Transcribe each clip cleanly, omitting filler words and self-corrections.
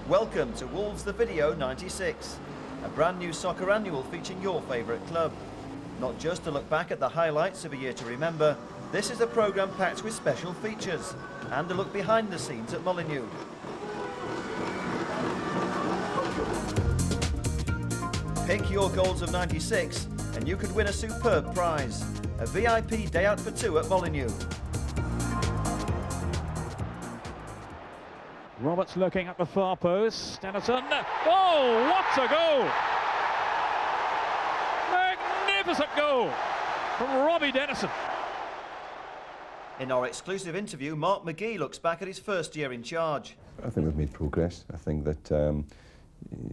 Welcome to Wolves The Video 96, a brand new soccer annual featuring your favourite club. Not just to look back at the highlights of a year to remember, this is a programme packed with special features and a look behind the scenes at Molineux. Pick your goals of 96 and you could win a superb prize, a VIP day out for two at Molineux. Roberts looking at the far post. Dennison. Oh, what a goal! Magnificent goal from Robbie Dennison. In our exclusive interview, Mark McGee looks back at his first year in charge. I think we've made progress. I think that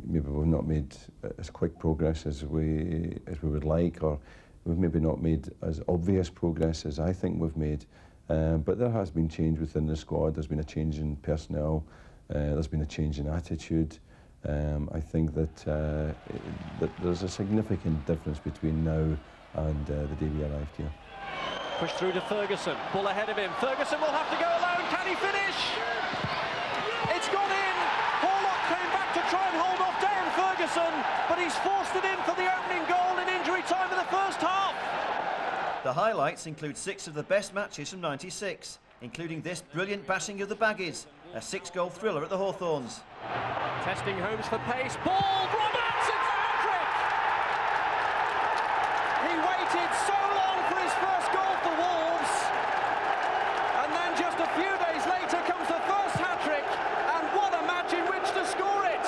maybe we've not made as quick progress as we would like, or we've maybe not made as obvious progress as I think we've made. But there has been change within the squad. There's been a change in personnel. There's been a change in attitude. I think that there's a significant difference between now and the day we arrived here. Push through to Ferguson, ball ahead of him. Ferguson will have to go alone. Can he finish? It's gone in. Horlock came back to try and hold off Darren Ferguson, but he's forced it in for the opening goal in injury time of the first half. The highlights include 6 of the best matches from 96, including this brilliant bashing of the Baggies, a 6-goal thriller at the Hawthorns. Testing Holmes for pace. Ball, Roberts, it's a hat-trick! He waited so long for his first goal for Wolves, and then just a few days later comes the first hat-trick, and what a match in which to score it!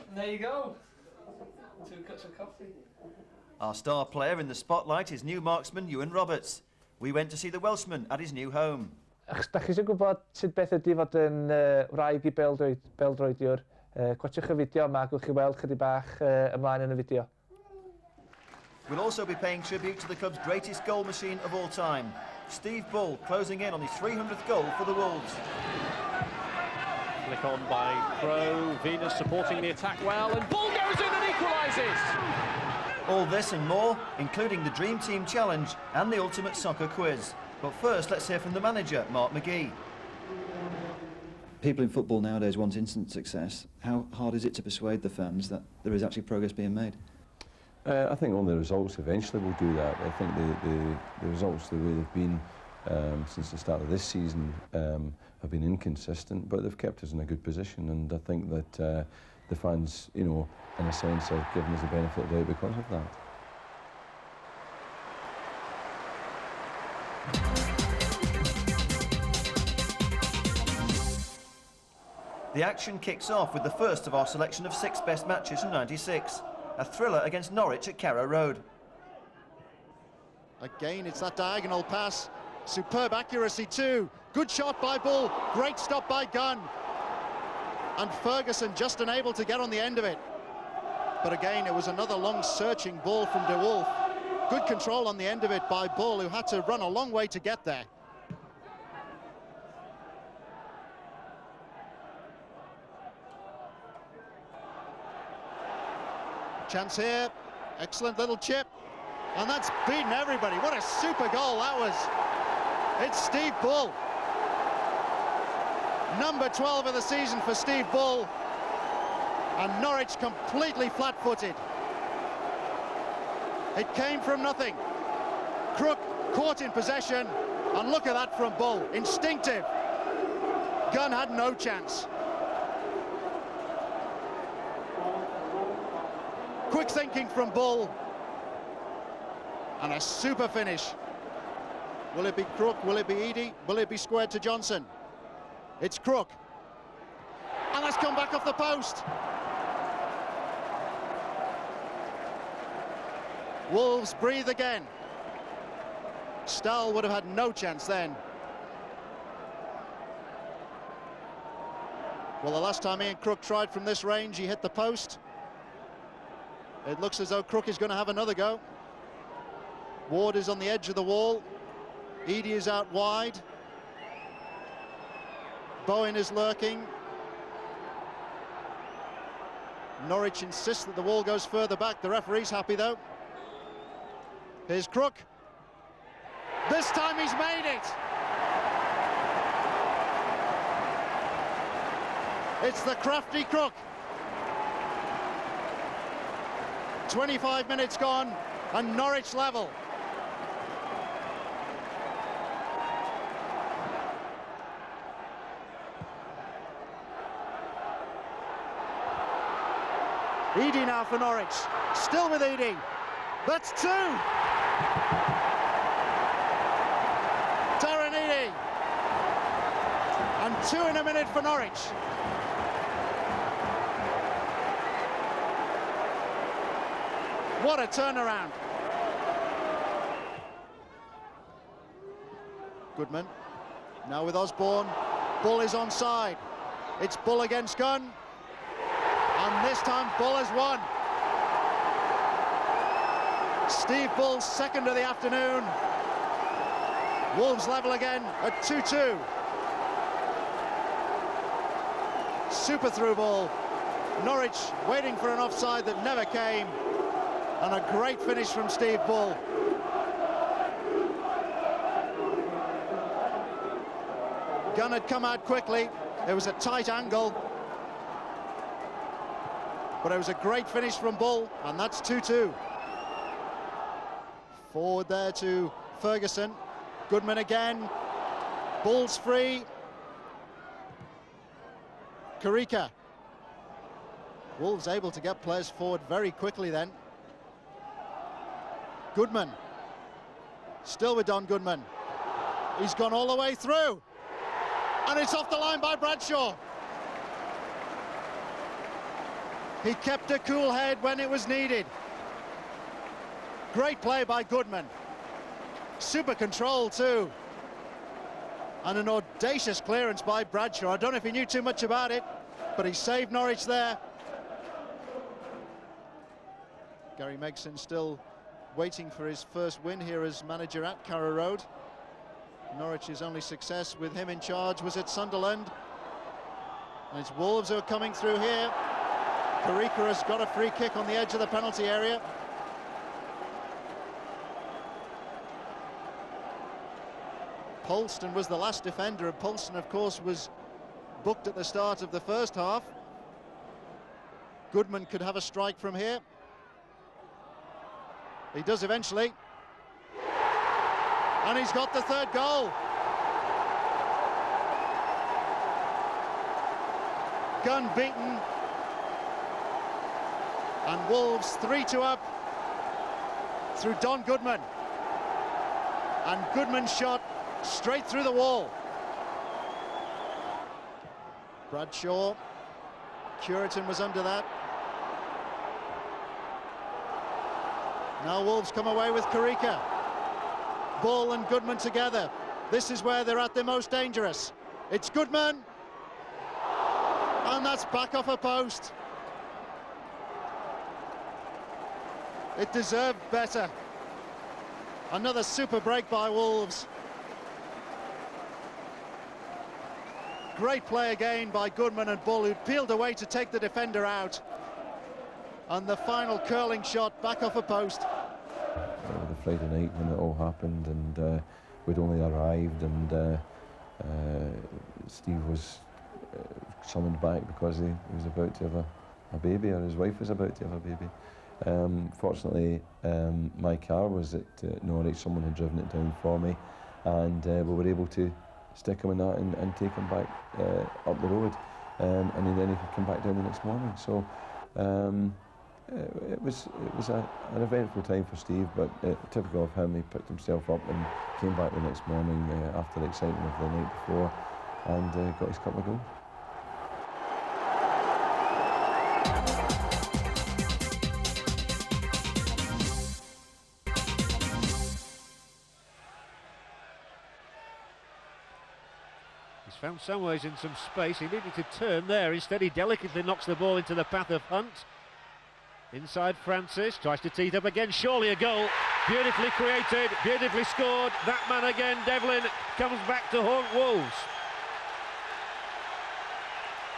And there you go. 2 cups of coffee. Our star player in the spotlight is new marksman Ewan Roberts. We went to see the Welshman at his new home. Da chi eisiau gwybod sut beth ydy fod yn wraig I beldroediwr, gwachwch y fideo yma, gwch chi weld chydig bach ymlaen yn y fideo. We'll also be paying tribute to the club's greatest goal machine of all time, Steve Bull, closing in on his 300th goal for the Wolves. Flick on by Crow, Venus supporting the attack well, and Bull goes in and equalises! All this and more, including the Dream Team Challenge and the Ultimate Soccer Quiz. But first, let's hear from the manager, Mark McGee. People in football nowadays want instant success. How hard is it to persuade the fans that there is actually progress being made? I think all the results eventually will do that. I think the results, the way they've been since the start of this season, have been inconsistent, but they've kept us in a good position, and I think that the fans, you know, in a sense, have given us the benefit of the doubt because of that. The action kicks off with the first of our selection of 6 best matches from 96, a thriller against Norwich at Carrow Road. Again, it's that diagonal pass. Superb accuracy too. Good shot by Bull. Great stop by Gunn. And Ferguson just unable to get on the end of it. But again, it was another long searching ball from De Wolf. Good control on the end of it by Bull, who had to run a long way to get there. Chance here. Excellent little chip. And that's beaten everybody. What a super goal that was. It's Steve Bull. Number 12 of the season for Steve Bull. And Norwich completely flat-footed. It came from nothing. Crook caught in possession, and look at that from Bull. Instinctive. Gunn had no chance. Quick thinking from Bull. And a super finish. Will it be Crook? Will it be Eadie? Will it be squared to Johnson? It's Crook. And that's come back off the post. Wolves breathe again. Stahl would have had no chance then. Well, the last time Ian Crook tried from this range, he hit the post. It looks as though Crook is going to have another go. Ward is on the edge of the wall. Eadie is out wide. Bowen is lurking. Norwich insists that the wall goes further back. The referee's happy though. Here's Crook. This time he's made it. It's the crafty crook. 25 minutes gone and Norwich level. Eady now for Norwich. Still with Eady. That's two. Darren Eady. And 2 in a minute for Norwich. What a turnaround. Goodman now with Osborne. Bull is onside. It's Bull against Gunn. And this time Bull has won. Steve Bull's second of the afternoon. Wolves level again at 2-2. Super through ball. Norwich waiting for an offside that never came. And a great finish from Steve Bull. Gunn had come out quickly. It was a tight angle. But it was a great finish from Bull, and that's 2-2. Forward there to Ferguson. Goodman again. Bull's free. Karika. Wolves able to get players forward very quickly then. Goodman. Still with Don Goodman. He's gone all the way through. And it's off the line by Bradshaw. He kept a cool head when it was needed. Great play by Goodman. Super control too. And an audacious clearance by Bradshaw. I don't know if he knew too much about it, but he saved Norwich there. Gary Megson still waiting for his first win here as manager at Carrow Road. Norwich's only success with him in charge was at Sunderland. And it's Wolves who are coming through here. Karika has got a free kick on the edge of the penalty area. Polston was the last defender, and Polston, of course, was booked at the start of the first half. Goodman could have a strike from here. He does eventually. And he's got the third goal. Gunn beaten. And Wolves 3-2 up through Don Goodman. And Goodman's shot straight through the wall. Bradshaw. Curitan was under that. Now Wolves come away with Karika. Bull and Goodman together. This is where they're at their most dangerous. It's Goodman. And that's back off a post. It deserved better. Another super break by Wolves. Great play again by Goodman and Bull, who peeled away to take the defender out. And the final curling shot back off a post. The Friday night when it all happened, and we'd only arrived, and Steve was summoned back because he was about to have a baby, or his wife was about to have a baby. Fortunately, my car was at Norwich. Someone had driven it down for me, and we were able to stick him in that and take him back up the road, and then he could come back down the next morning. So it was an eventful time for Steve, but typical of him, he picked himself up and came back the next morning after the excitement of the night before, and got his couple of goals. He's found Samways in some space. He needed to turn there. Instead, he delicately knocks the ball into the path of Hunt. Inside Francis, tries to tee it up again. Surely a goal. Beautifully created, beautifully scored. That man again, Devlin, comes back to haunt Wolves.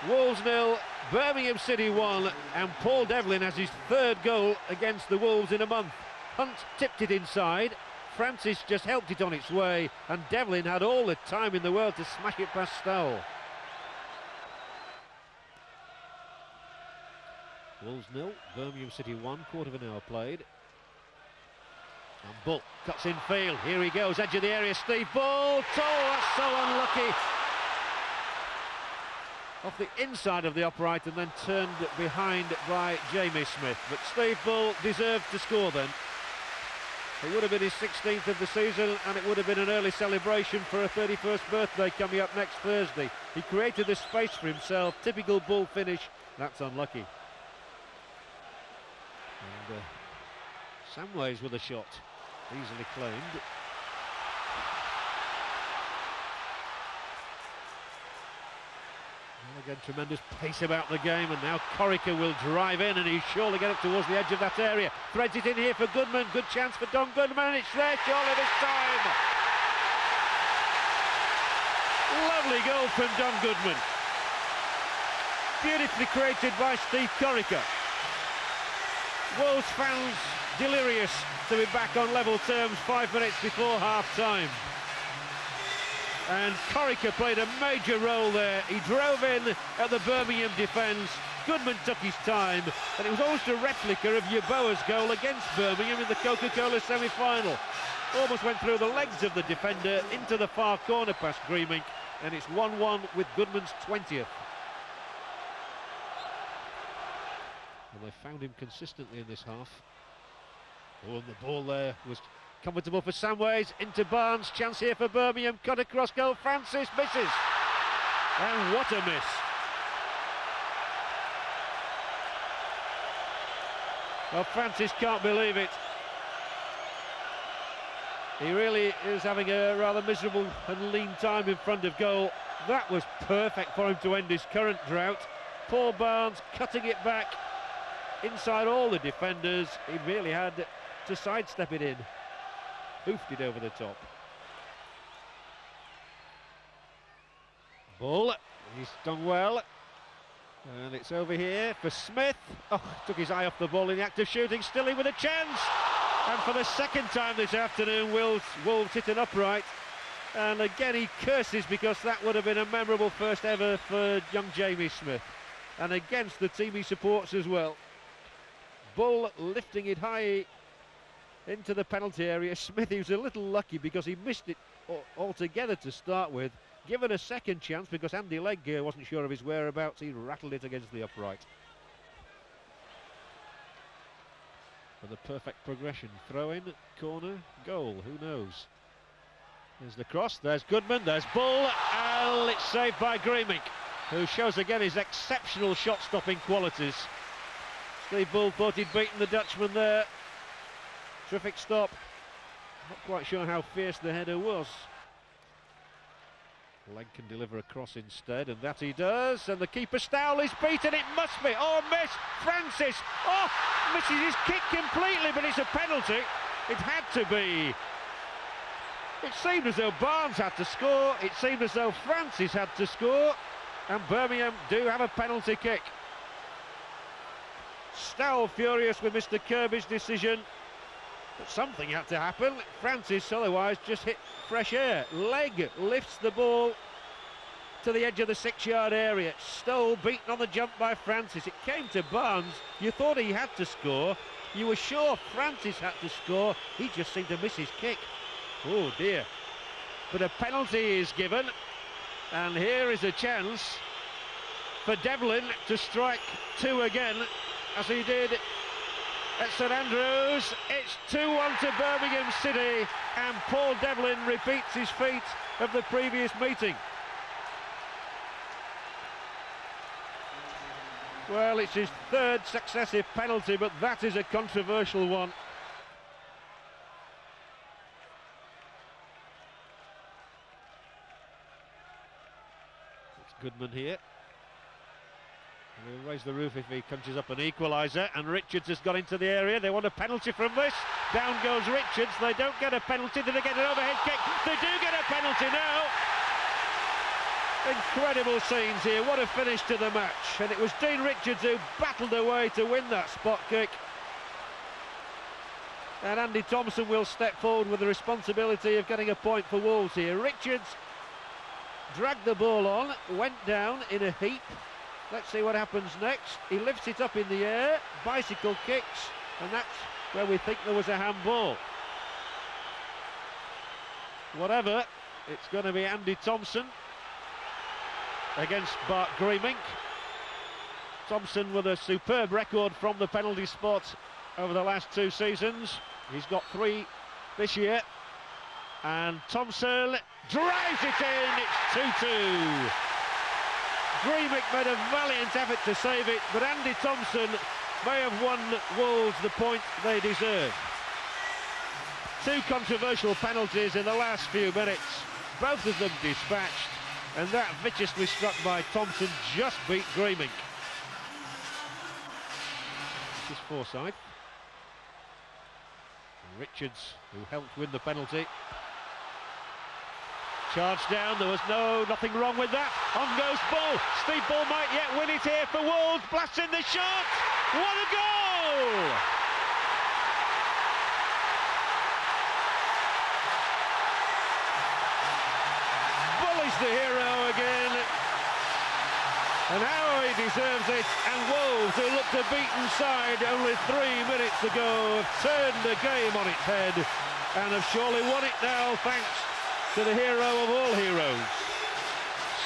Wolves 0, Birmingham City 1, and Paul Devlin has his third goal against the Wolves in a month. Hunt tipped it inside. Francis just helped it on its way, and Devlin had all the time in the world to smash it past Stowell. Wolves 0, Birmingham City 1, quarter of an hour played. And Bull cuts in field, here he goes, edge of the area, Steve Bull, that's so unlucky. Off the inside of the upright and then turned behind by Jamie Smith. But Steve Bull deserved to score then. It would have been his 16th of the season, and it would have been an early celebration for a 31st birthday coming up next Thursday. He created the space for himself, typical Bull finish, that's unlucky. And Samways with a shot, easily claimed. And again, tremendous pace about the game, and now Corica will drive in, and he'll surely get up towards the edge of that area. Threads it in here for Goodman, good chance for Don Goodman, and it's there surely this time. Lovely goal from Don Goodman. Beautifully created by Steve Corica. Wolves fans delirious to be back on level terms 5 minutes before half-time. And Corica played a major role there. He drove in at the Birmingham defence. Goodman took his time, and it was almost a replica of Yeboah's goal against Birmingham in the Coca-Cola semi-final. Almost went through the legs of the defender into the far corner past Greenwich, and it's 1-1 with Goodman's 20th. And they found him consistently in this half. Oh, and the ball there was comfortable for Samways, into Barnes, chance here for Birmingham, cut across goal, Francis misses. And what a miss. Well, Francis can't believe it. He really is having a rather miserable and lean time in front of goal. That was perfect for him to end his current drought. Paul Barnes cutting it back inside all the defenders. He really had to sidestep it in. Hoofed it over the top. Bull, he's done well. And it's over here for Smith. Oh, took his eye off the ball in the act of shooting. Stilly with a chance. And for the second time this afternoon, Wolves hit an upright. And again he curses because that would have been a memorable first ever for young Jamie Smith. And against the team he supports as well. Bull lifting it high into the penalty area. Smith, he was a little lucky because he missed it altogether to start with. Given a second chance because Andy Leggear wasn't sure of his whereabouts, he rattled it against the upright. For the perfect progression. Throw in, corner, goal, who knows? There's the cross, there's Goodman, there's Bull, and it's saved by Greenwich, who shows again his exceptional shot-stopping qualities. Steve Bull thought he'd beaten the Dutchman there. Terrific stop. Not quite sure how fierce the header was. Leg can deliver a cross instead, and that he does. And the keeper Stowell is beaten. It must be. Oh, miss! Francis! Oh, misses his kick completely, but it's a penalty. It had to be. It seemed as though Barnes had to score. It seemed as though Francis had to score. And Birmingham do have a penalty kick. Stowell furious with Mr. Kirby's decision. But something had to happen. Francis otherwise just hit fresh air. Leg lifts the ball to the edge of the 6-yard area. Stoll beaten on the jump by Francis. It came to Barnes. You thought he had to score. You were sure Francis had to score. He just seemed to miss his kick. Oh dear. But a penalty is given. And here is a chance for Devlin to strike 2 again, as he did at St Andrews. It's 2-1 to Birmingham City, and Paul Devlin repeats his feat of the previous meeting. Well, it's his 3rd successive penalty, but that is a controversial one. It's Goodman here. He'll raise the roof if he punches up an equaliser, and Richards has got into the area. They want a penalty from this. Down goes Richards. They don't get a penalty. Do they get an overhead kick? They do get a penalty now. Incredible scenes here. What a finish to the match. And it was Dean Richards who battled away to win that spot kick. And Andy Thompson will step forward with the responsibility of getting a point for Wolves here. Richards dragged the ball on, went down in a heap, Let's see what happens next. He lifts it up in the air, bicycle kicks, and that's where we think there was a handball. Whatever, it's going to be Andy Thompson against Bart Greemink. Thompson with a superb record from the penalty spot over the last 2 seasons. He's got 3 this year. And Thompson drives it in, it's 2-2. Greemink made a valiant effort to save it, but Andy Thompson may have won Wolves the point they deserve. 2 controversial penalties in the last few minutes, both of them dispatched, and that viciously struck by Thompson just beat Greemink. This is Forsyth. Richards, who helped win the penalty. Charged down, there was nothing wrong with that. On goes Bull. Steve Bull might yet win it here for Wolves. Blasts in the shot. What a goal! Bull is the hero again. And how he deserves it. And Wolves, who looked a beaten side only 3 minutes ago, have turned the game on its head and have surely won it now, thanks to the hero of all heroes.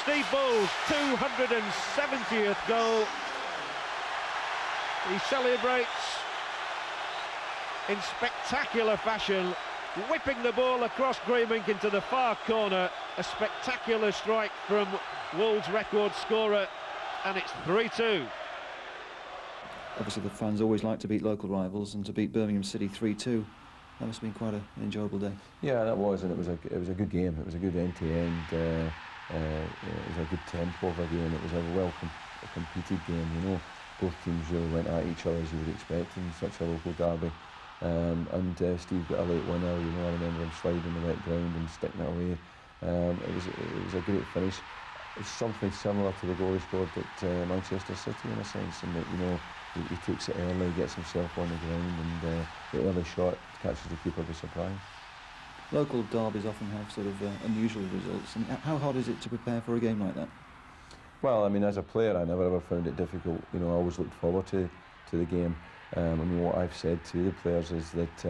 Steve Bull's 270th goal. He celebrates in spectacular fashion, whipping the ball across Greemink into the far corner. A spectacular strike from Wolves' record scorer, and it's 3-2. Obviously the fans always like to beat local rivals, and to beat Birmingham City 3-2, that must have been quite an enjoyable day. Yeah, that was, and it was a good game. It was a good end-to-end. It was a good tempo of a game. It was a well-competed game. You know, both teams really went at each other as you would expect in such a local derby. Steve got a late winner. You know, I remember him sliding the wet ground and sticking it away. It was a great finish. It's something similar to the goal he scored at Manchester City in a sense, in that, you know, he takes it early, gets himself on the ground, and the early shot catches the keeper by surprise. Local derbies often have sort of unusual results. I mean, how hard is it to prepare for a game like that? Well, I mean, as a player, I never ever found it difficult. You know, I always looked forward to the game. I mean, what I've said to the players is that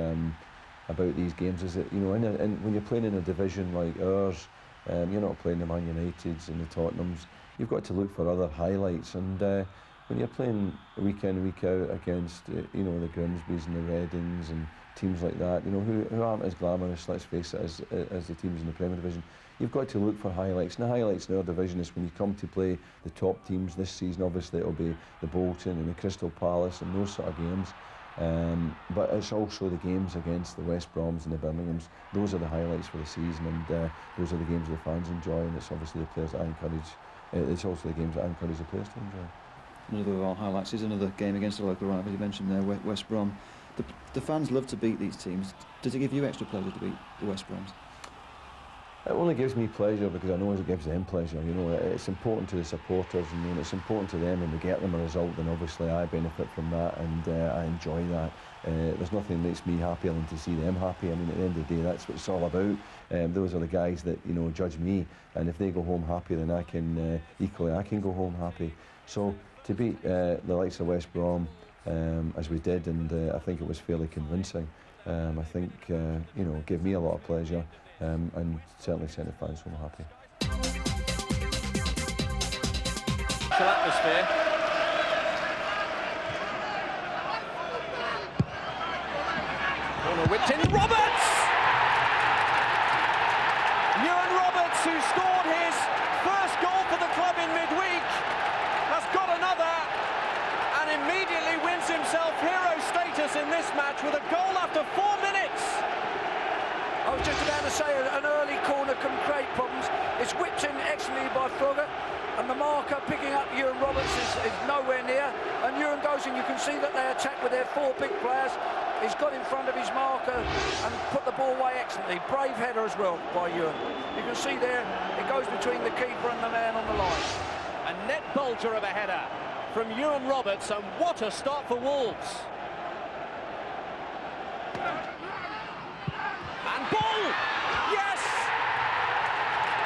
about these games is that, you know, and when you're playing in a division like ours, you're not playing the Man Uniteds and the Tottenhams. You've got to look for other highlights, and when you're playing week in, week out against, you know, the Grimsbys and the Readings and teams like that, you know, who aren't as glamorous, let's face it, as the teams in the Premier Division, you've got to look for highlights. And the highlights in our division is when you come to play the top teams this season. Obviously, it'll be the Bolton and the Crystal Palace and those sort of games. But it's also the games against the West Broms and the Birminghams. Those are the highlights for the season, and those are the games the fans enjoy, and it's obviously the players that I encourage. It's also the games that I encourage the players to enjoy. Another of our highlights is another game against a local rival. You mentioned there, West Brom. The fans love to beat these teams. Does it give you extra pleasure to beat the West Broms? It only gives me pleasure because I know it gives them pleasure. You know, it's important to the supporters, and when it's important to them and we get them a result, then obviously I benefit from that, and I enjoy that. There's nothing that makes me happier than to see them happy. I mean, at the end of the day, that's what it's all about. Those are the guys that, you know, judge me, and if they go home happy, then I can equally I can go home happy. So to beat the likes of West Brom as we did, and I think it was fairly convincing. I think you know, gave me a lot of pleasure. And certainly sent the fans home happy. Full atmosphere. Corner whipped in. Roberts! Ewan Roberts, who scored his first goal for the club in midweek, has got another and immediately wins himself hero status in this match with a goal after 4 minutes. I was just about to say an early corner can create problems. It's whipped in excellently by Frogger, and the marker picking up Ewan Roberts is nowhere near. And Ewan goes in, you can see that they attack with their 4 big players. He's got in front of his marker and put the ball away excellently. Brave header as well by Ewan. You can see there, it goes between the keeper and the man on the line. A net bolter of a header from Ewan Roberts, and what a start for Wolves. Ball! Yes!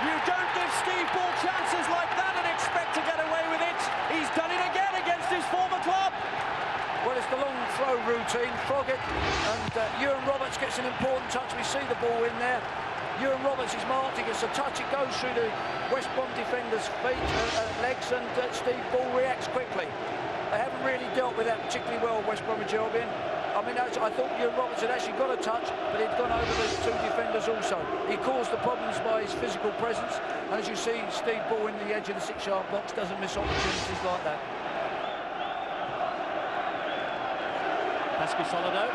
You don't give Steve Bull chances like that and expect to get away with it. He's done routine. Froggatt and Ewan Roberts gets an important touch. We see the ball in there. Ewan Roberts is marked, he gets a touch, it goes through the West Brom defender's feet, legs, and Steve Bull reacts quickly. They haven't really dealt with that particularly well, West Bromwich Albion. I mean, I thought Ewan Roberts had actually got a touch, but he'd gone over the two defenders also. He caused the problems by his physical presence, and as you see, Steve Bull in the edge of the 6-yard box doesn't miss opportunities like that. Pesky Solido.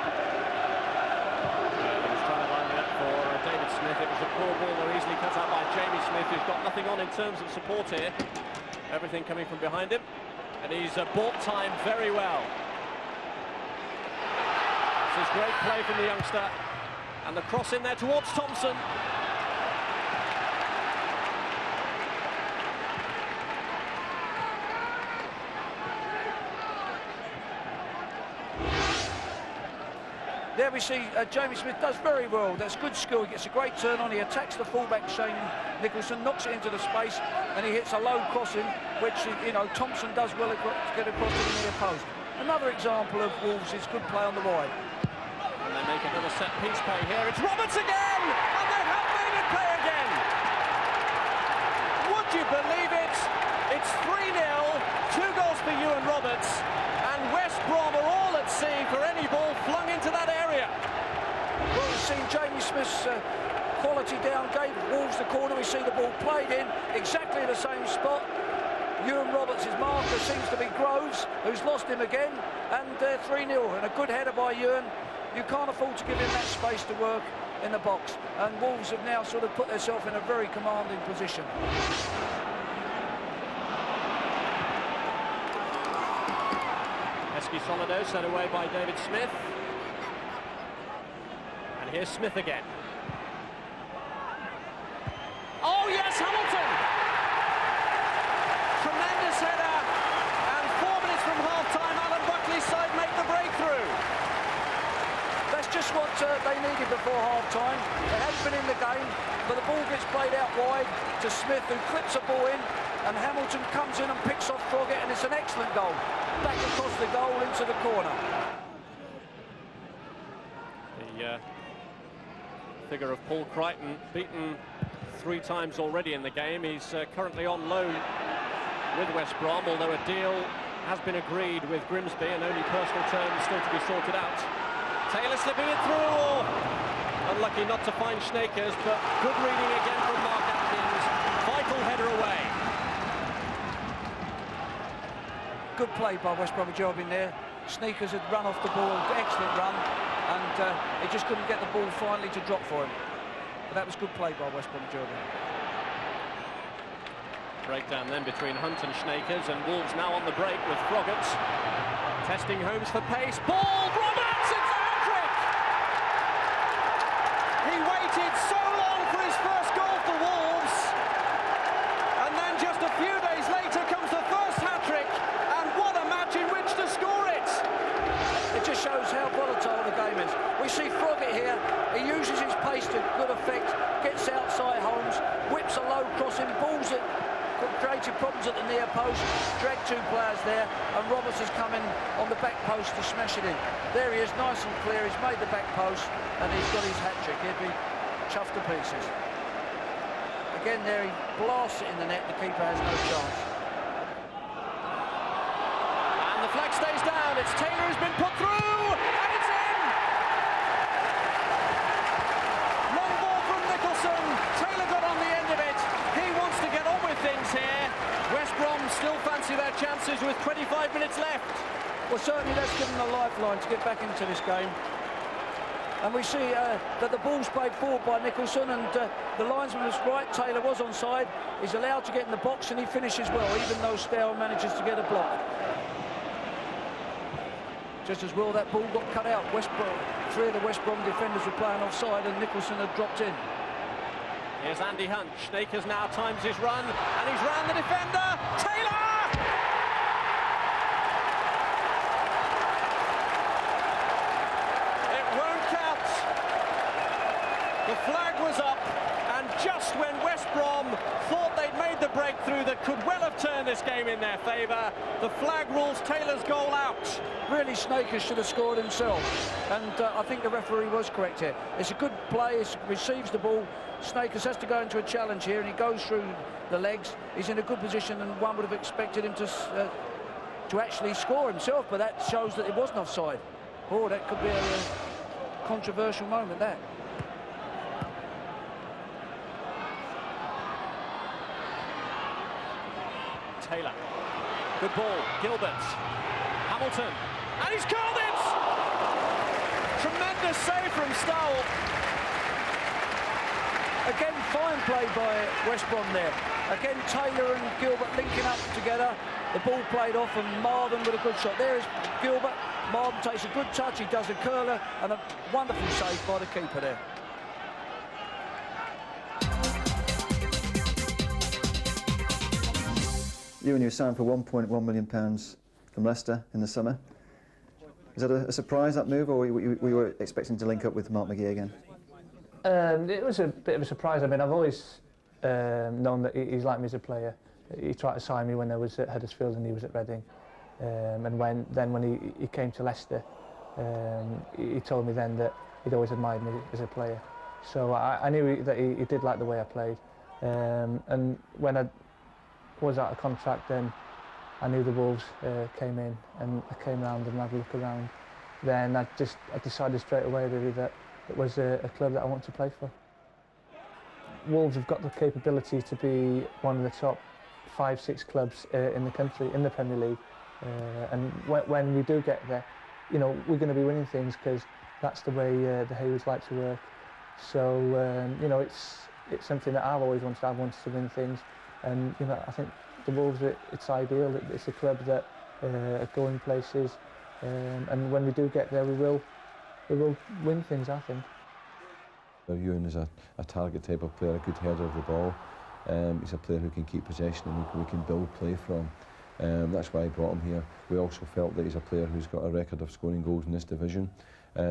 David Smith. It was a poor ball, though, easily cut out by Jamie Smith, who's got nothing on in terms of support here. Everything coming from behind him, and he's bought time very well. This is great play from the youngster, and the cross in there towards Thompson. There we see Jamie Smith does very well. That's good skill. He gets a great turn on. He attacks the fullback Shane Nicholson, knocks it into the space, and he hits a low crossing, which, you know, Thompson does well to get across to the near post. Another example of Wolves is good play on the wide. And they make another set piece play here. It's Roberts again, and they have made it play again. Would you believe it? It's 3-0, 2 goals for Ewan Roberts, and West Brom are all at sea for any ball flung into that area. Well, we've seen Jamie Smith's quality down, gave Wolves the corner. We see the ball played in exactly the same spot. Ewan Roberts' marker seems to be Groves, who's lost him again, and 3-0, and a good header by Ewan. You can't afford to give him that space to work in the box, and Wolves have now sort of put themselves in a very commanding position. Pesky Solido set away by David Smith. And here's Smith again. Oh yes, Hamilton! Tremendous header, and 4 minutes from half-time, Alan Buckley's side make the breakthrough. That's just what they needed before half-time. They hadn't been in the game, but the ball gets played out wide to Smith, who clips a ball in, and Hamilton comes in and picks off Froggatt, and it's an excellent goal. Back across the goal into the corner. The figure of Paul Crichton, beaten 3 times already in the game. He's currently on loan with West Brom, although a deal has been agreed with Grimsby and only personal terms still to be sorted out. Taylor slipping it through. Unlucky not to find Snakers, but good reading again from Mark Atkins. Vital header away. Good play by West Bromwich Albion there. Sneakers had run off the ball, excellent run, and he just couldn't get the ball finally to drop for him. But that was good play by West Bromwich Albion. Breakdown then between Hunt and Snakers, and Wolves now on the break with Froggatt. Testing Holmes for pace. Ball! Roberts! It's a hat-trick! He waited so long for his first goal for Wolves, and then just a few days later comes the first hat-trick, and what a match in which to score it! It just shows how volatile the game is. We see Froggatt here. He uses his pace to good effect, gets outside Holmes, whips a low crossing, balls it, created problems at the near post, dragged 2 players there, and Roberts has come in on the back post to smash it in. There he is, nice and clear. He's made the back post, and he's got his hat-trick. He'll be chuffed to pieces. Again there, he blasts it in the net. The keeper has no chance. And the flag stays down. It's Taylor who's been put through, and it's in! Long ball from Nicholson. Taylor got on the end of it. He wants to get on with things here. West Brom still fancy their chances with 25 minutes left. Well, certainly that's given them a lifeline to get back into this game. And we see that the ball's played forward by Nicholson, and the linesman was right. Taylor was onside. He's allowed to get in the box, and he finishes well, even though Stow manages to get a block. Just as well, that ball got cut out. West Brom, 3 of the West Brom defenders were playing offside, and Nicholson had dropped in. Here's Andy Hunt. Snakers now times his run, and he's round the defender. Taylor! It won't count. The flag was up, and just when West Brom thought they'd made the breakthrough that could could well have turned this game in their favour. The flag rules Taylor's goal out. Really, Snakers should have scored himself, and I think the referee was correct here. It's a good play, he receives the ball. Snakers has to go into a challenge here, and he goes through the legs. He's in a good position, and one would have expected him to actually score himself, but that shows that it wasn't offside. Oh, that could be a controversial moment, that. Taylor, good ball, Gilbert, Hamilton, and he's curled it! Tremendous save from Stowell. Again, fine play by West Brom there. Again, Taylor and Gilbert linking up together. The ball played off, and Marvin with a good shot. There is Gilbert. Marvin takes a good touch, he does a curler, and a wonderful save by the keeper there. Ewan, you signed for £1.1 million from Leicester in the summer. Is that a surprise, that move, or were you expecting to link up with Mark McGee again? It was a bit of a surprise. I mean, I've always known that he's like me as a player. He tried to sign me when I was at Huddersfield and he was at Reading. And when he came to Leicester, he told me then that he'd always admired me as a player. So I knew that he did like the way I played. And when I was out of contract, then I knew the Wolves came in, and I came round and had a look around. Then I decided straight away really that it was a club that I want to play for. Wolves have got the capability to be one of the top 5-6 clubs in the country, in the Premier League. And when we do get there, you know, we're going to be winning things because that's the way the Haywoods like to work. So, you know, it's something that I've always wanted. I've wanted to win things. And, you know, I think the Wolves, it's ideal. It's a club that are going places. And when we do get there, we will win things, I think. Ewan is a target type of player, a good header of the ball. He's a player who can keep possession and who we can build play from. That's why I brought him here. We also felt that he's a player who's got a record of scoring goals in this division.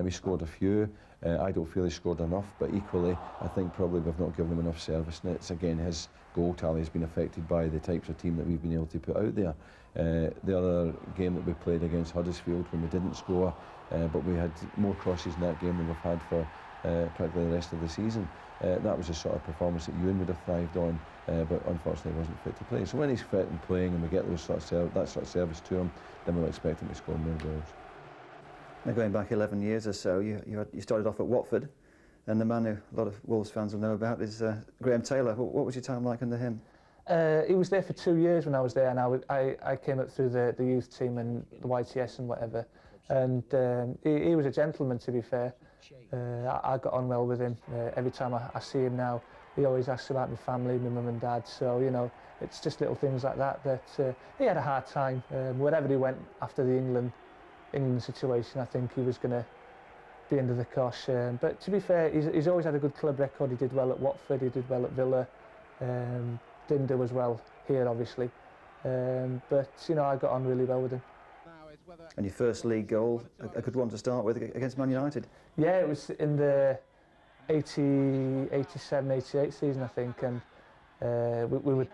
He scored a few. I don't feel he scored enough, but equally, I think probably we've not given him enough service. And it's again, his goal tally has been affected by the types of team that we've been able to put out there. The other game that we played against Huddersfield, when we didn't score, but we had more crosses in that game than we've had for practically the rest of the season. That was the sort of performance that Ewan would have thrived on, but unfortunately wasn't fit to play. So when he's fit and playing and we get that sort of service to him, then we'll expect him to score more goals. Now going back 11 years or so, you started off at Watford, and the man who a lot of Wolves fans will know about is Graham Taylor. What was your time like under him? He was there for 2 years when I was there, and I came up through the youth team and the YTS and whatever. And he was a gentleman, to be fair. I got on well with him. Every time I see him now, he always asks about my family, my mum and dad. So, you know, it's just little things like that he had a hard time. Wherever he went after the England situation, I think he was going to be under the cosh. But to be fair, he's always had a good club record. He did well at Watford, he did well at Villa. Didn't do as well here, obviously. But, you know, I got on really well with him. And your first league goal, a good one to start with, against Man United? Yeah, it was in the 87, 88 season, I think, and we were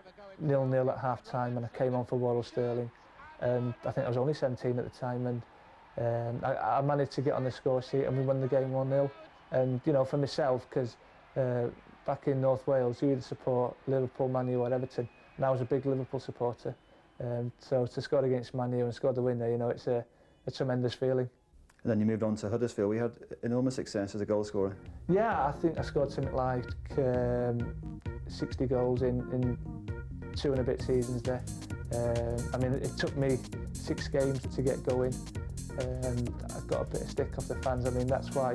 0-0 at half-time, and I came on for Worrell Sterling, and I think I was only 17 at the time, and I managed to get on the score sheet, and we won the game 1-0. And, you know, for myself, because back in North Wales, you either support Liverpool, Man U or Everton, and I was a big Liverpool supporter. So to score against Man U and score the winner, you know, it's a tremendous feeling. And then you moved on to Huddersfield. We had enormous success as a goal scorer. Yeah, I think I scored something like 60 goals in 2 and a bit seasons there. I mean, it took me 6 games to get going. I got a bit of stick off the fans. I mean, that's why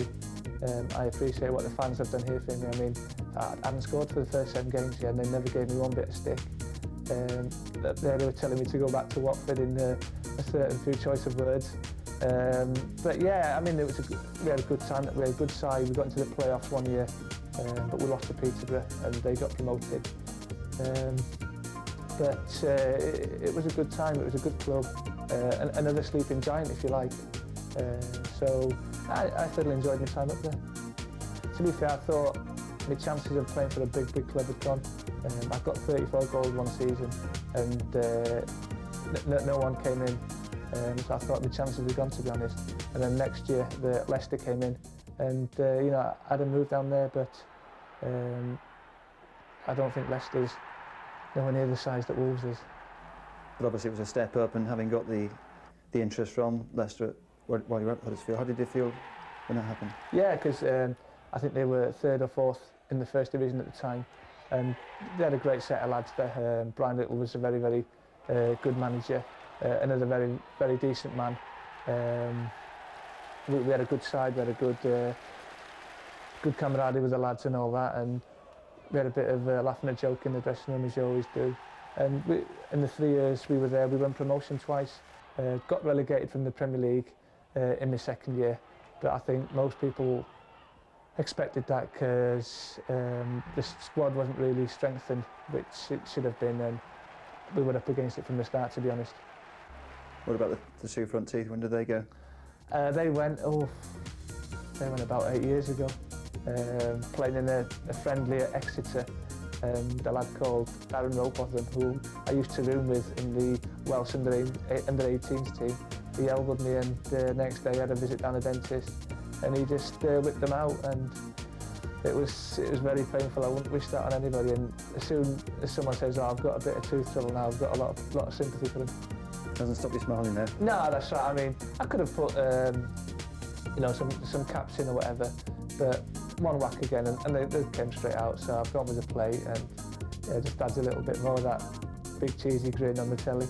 I appreciate what the fans have done here for me. I mean, I hadn't scored for the first 7 games yet, and they never gave me one bit of stick. They were telling me to go back to Watford in a certain few choice of words. But yeah, I mean, we had a good time. We had a good side. We got into the playoffs one year, but we lost to Peterborough and they got promoted. But it was a good time. It was a good club. Another sleeping giant, if you like. So I thoroughly enjoyed my time up there. To be fair, I thought my chances of playing for a big club had gone. I got 34 goals one season, and no one came in. So I thought my chances had gone, to be honest. And then next year, Leicester came in, and you know, I had a move down there, but I don't think Leicester's nowhere near the size that Wolves is. But obviously, it was a step up, and having got the interest from Leicester while you were at Huddersfield, how did you feel when that happened? Yeah, because I think they were 3rd or 4th in the First Division at the time, and they had a great set of lads there. Brian Little was a very good manager, another very decent man. We had a good side, we had a good camaraderie with the lads and all that, and we had a bit of laughing and joke in the dressing room, as you always do. And in the 3 years we were there, we won promotion twice, got relegated from the Premier League in my 2nd year, but I think most people expected that because the squad wasn't really strengthened, which it should have been, and we were up against it from the start, to be honest. What about the two front teeth? When did they go? They went about 8 years ago, playing in a friendly at Exeter. A lad called Darren Robotham, who I used to room with in the Welsh under-18s team. He elbowed me, and the next day I had a visit down a dentist, and he just whipped them out, and it was very painful. I wouldn't wish that on anybody, and as soon as someone says, "Oh, I've got a bit of tooth trouble now," I've got a lot of sympathy for them. Doesn't stop you smiling there? No, that's right. I mean, I could have put you know, some caps in or whatever, but one whack again, and they came straight out, so I've gone with the plate, and yeah, just adds a little bit more of that big cheesy grin on the telly.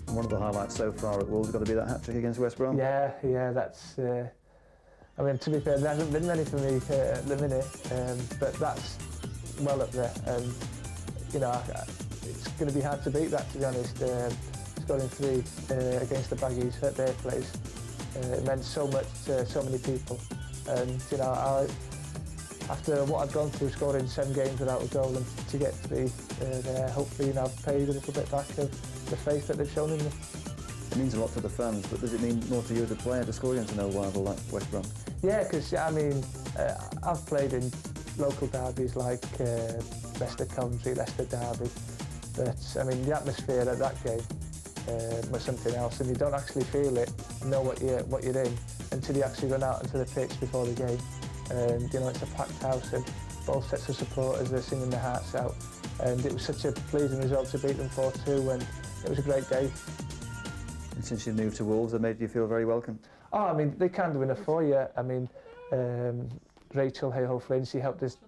And one of the highlights so far at Wolves has got to be that hat-trick against West Brom. Yeah, that's... I mean, to be fair, there hasn't been many for me at the minute, but that's well up there, and you know, it's going to be hard to beat that, to be honest. Scoring 3 against the Baggies at their place, it meant so much to so many people, and you know, after what I'd gone through, scoring 7 games without a goal, and to get to be there, hopefully, you know, I've paid a little bit back of the faith that they've shown in me. It means a lot to the fans, but does it mean more to you as a player to score against an old rival like West Brom? Yeah, because I mean, I've played in local derbies like Leicester Coventry, Leicester Derby, but I mean, the atmosphere at that game was something else, and you don't actually feel it, know what you're in, until you actually run out into the pitch before the game. And you know, it's a packed house, and both sets of supporters are singing their hearts out, and it was such a pleasing result to beat them 4-2, and it was a great day. And since you moved to Wolves, they made you feel very welcome? Oh, I mean, they can't do enough for you. I mean, Rachel Hayhoe-Flynn, she helped us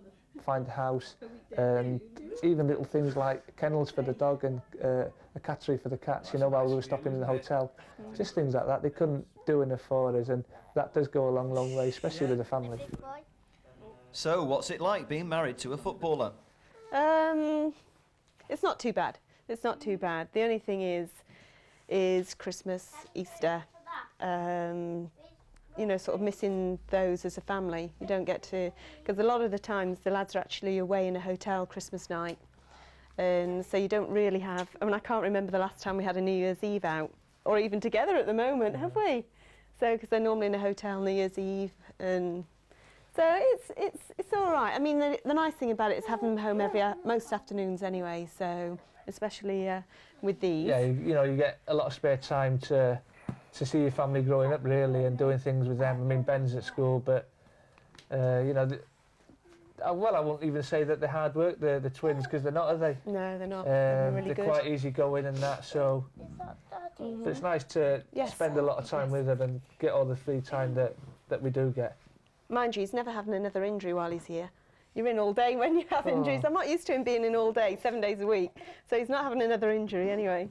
find a house, and even little things like kennels for the dog and a cattery for the cats, you know, while we were stopping in the hotel. Just things like that. They couldn't do enough for us, and that does go a long way, especially with a family. So, what's it like being married to a footballer? It's not too bad. It's not too bad. The only thing is Christmas, Easter, you know, sort of missing those as a family. You don't get to, because a lot of the times the lads are actually away in a hotel Christmas night, and so you don't really have, I mean, I can't remember the last time we had a New Year's Eve out, or even together at the moment, have we? So, because they're normally in a hotel New Year's Eve, and so it's all right. I mean, the nice thing about it is having them home most afternoons anyway, so especially with these. Yeah, you know, you get a lot of spare time to see your family growing up, really, and doing things with them. I mean, Ben's at school, but you know, well, I won't even say that they're hard work, the twins, because they're not, are they? No, they're not. They're really they're good. quite easy going and that, so but it's nice to spend a lot of time with them and get all the free time that we do get. Mind you, he's never having another injury while he's here. You're in all day when you have injuries. I'm not used to him being in all day, 7 days a week, so he's not having another injury anyway.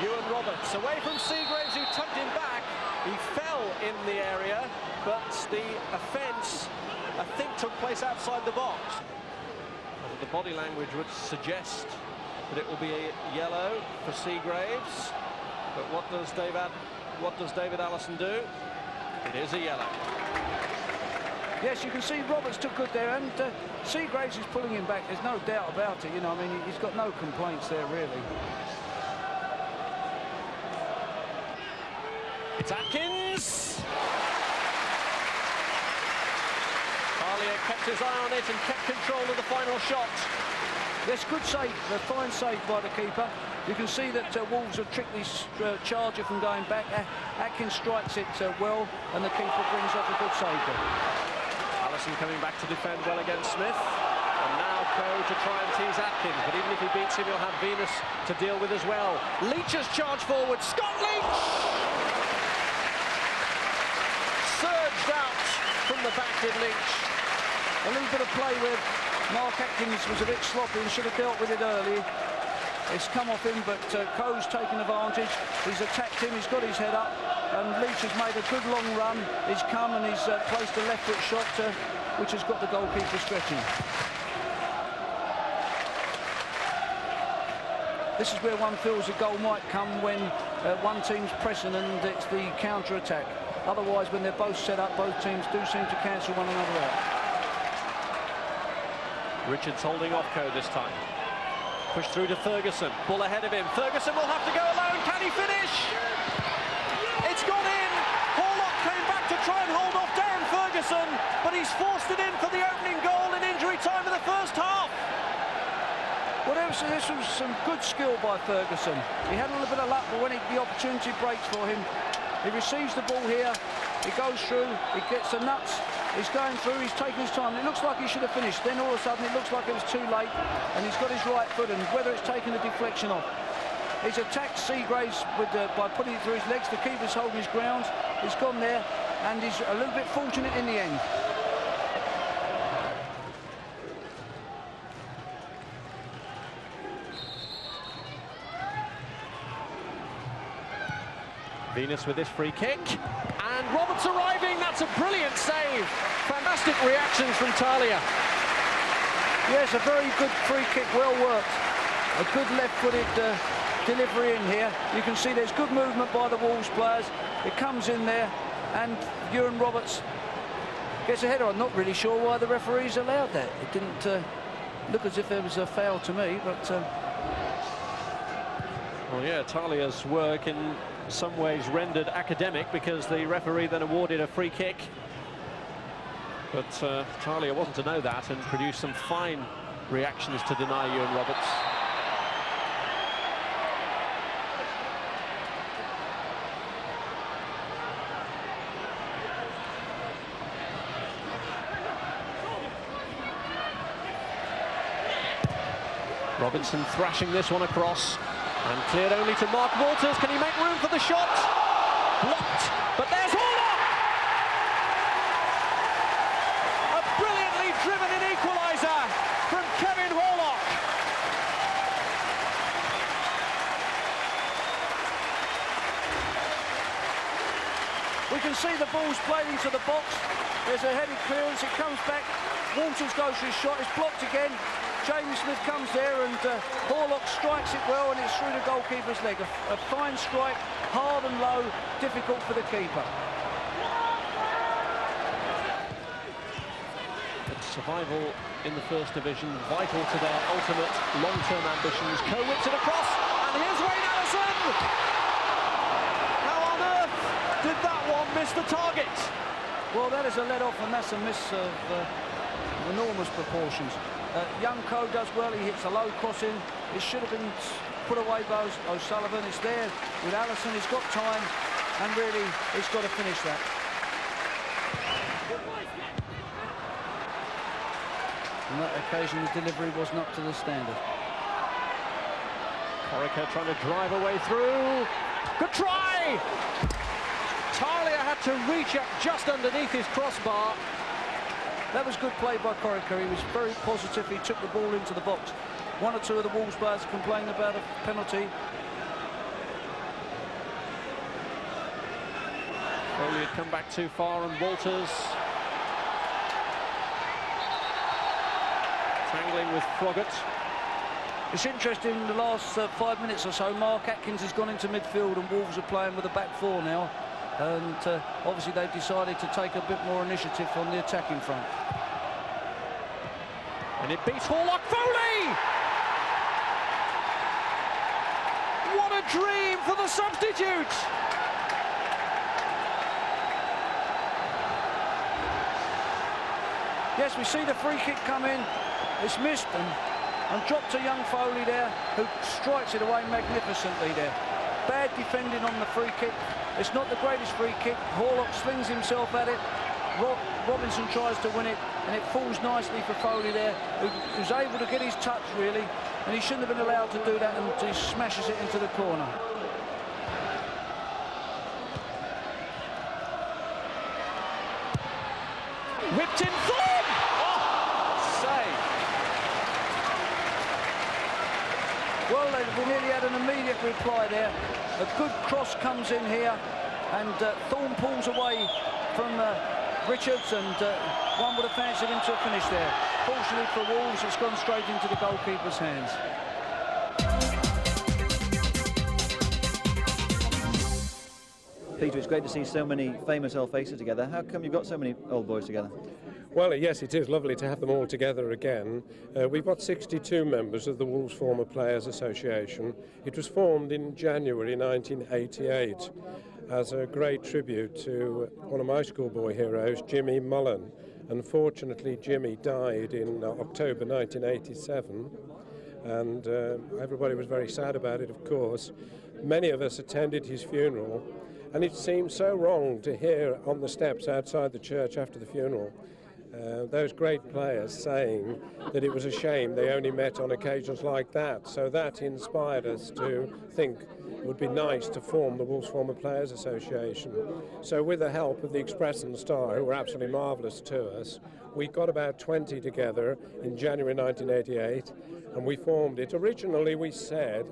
Ewan Roberts away from Seagraves, who tucked him back. He fell in the area, but the offence, I think, took place outside the box. The body language would suggest that it will be a yellow for Seagraves. But what does David Allison do? It is a yellow. Yes, you can see Roberts took good there, and Seagraves is pulling him back. There's no doubt about it. You know, I mean, he's got no complaints there, really. It's Atkins. Talia kept his eye on it and kept control of the final shot. Yes, good save, a fine save by the keeper. You can see that Wolves have tricked this charger from going back. Atkins strikes it well, and the keeper brings off a good save there. Allison coming back to defend well against Smith. And now Coe to try and tease Atkins, but even if he beats him, he'll have Venus to deal with as well. Leach has charged forward. Scott Leach! Surged out from the back with Leach. A little bit of play with Mark Atkins was a bit sloppy and should have dealt with it early. It's come off him, but Coe's taken advantage. He's attacked him, he's got his head up, and Leach has made a good long run. He's come and he's placed a left foot shot, which has got the goalkeeper stretching. This is where one feels a goal might come when one team's pressing and it's the counter-attack. Otherwise, when they're both set up, both teams do seem to cancel one another out. Richards holding off Coe this time. Push through to Ferguson. Ball ahead of him. Ferguson will have to go alone. Can he finish? It's gone in. Horlock came back to try and hold off Darren Ferguson, but he's forced it in for the opening goal in injury time of the first half. Well, this was some good skill by Ferguson. He had a little bit of luck, but when the opportunity breaks for him, he receives the ball here, he goes through, he gets the nuts, he's going through, he's taking his time. It looks like he should have finished. Then all of a sudden it looks like it was too late, and he's got his right foot, and whether it's taken the deflection off. He's attacked Seagraves by putting it through his legs. The keeper's holding his ground. He's gone there, and he's a little bit fortunate in the end. Venus with this free kick, and Roberts arriving. That's a brilliant save. Fantastic reactions from Talia. Yes, a very good free kick, well worked. A good left-footed delivery in here. You can see there's good movement by the Wolves players. It comes in there, and Ewan Roberts gets a header. I'm not really sure why the referees allowed that. It didn't look as if there was a foul to me, but... Well, yeah, Talia's work in some ways rendered academic because the referee then awarded a free kick. But Talia wasn't to know that and produced some fine reactions to deny Ewan Roberts. Robinson thrashing this one across. And cleared only to Mark Walters. Can he make room for the shot? Blocked, but there's Horlock! A brilliantly driven in equaliser from Kevin Horlock. We can see the ball's played into the box. There's a headed clearance, it comes back. Walters goes for his shot, it's blocked again. James Smith comes there and Horlock strikes it well, and it's through the goalkeeper's leg. A fine strike, hard and low, difficult for the keeper. But survival in the first division, vital to their ultimate long-term ambitions. Coe whips it across, and here's Wayne Allison! How on earth did that one miss the target? Well, that is a let-off, and that's a miss of enormous proportions. Young Coe does well, he hits a low cross in. It should have been put away by O'Sullivan. It's there with Allison, he's got time, and really, he's got to finish that. On that occasion, the delivery wasn't up to the standard. Corica trying to drive a way through. Good try! Talia had to reach up just underneath his crossbar. That was good play by Corica. He was very positive. He took the ball into the box. One or two of the Wolves players complained about a penalty. Foley had come back too far, and Walters tangling with Froggatt. It's interesting, in the last 5 minutes or so, Mark Atkins has gone into midfield and Wolves are playing with a back four now. and obviously they've decided to take a bit more initiative on the attacking front. And it beats Horlock. Foley! What a dream for the substitutes! Yes, we see the free kick come in. It's missed and dropped to young Foley there, who strikes it away magnificently there. Bad defending on the free kick. It's not the greatest free kick. Horlock slings himself at it. Robinson tries to win it, and it falls nicely for Foley there, who's able to get his touch really, and he shouldn't have been allowed to do that, and he smashes it into the corner. Whipped in form! Oh, save. Well, we nearly had an immediate reply there. A good cross comes in here, and Thorne pulls away from Richards, and one would have fancied him to have finished there. Fortunately for Wolves, it's gone straight into the goalkeeper's hands. Peter, it's great to see so many famous old faces together. How come you've got so many old boys together? Well, yes, it is lovely to have them all together again. We've got 62 members of the Wolves Former Players Association. It was formed in January 1988 as a great tribute to one of my schoolboy heroes, Jimmy Mullen. Unfortunately, Jimmy died in October 1987, and everybody was very sad about it, of course. Many of us attended his funeral, and it seemed so wrong to hear on the steps outside the church after the funeral those great players saying that it was a shame they only met on occasions like that. So that inspired us to think it would be nice to form the Wolves Former Players Association. So with the help of the Express and Star, who were absolutely marvellous to us, we got about 20 together in January 1988, and we formed it. Originally we said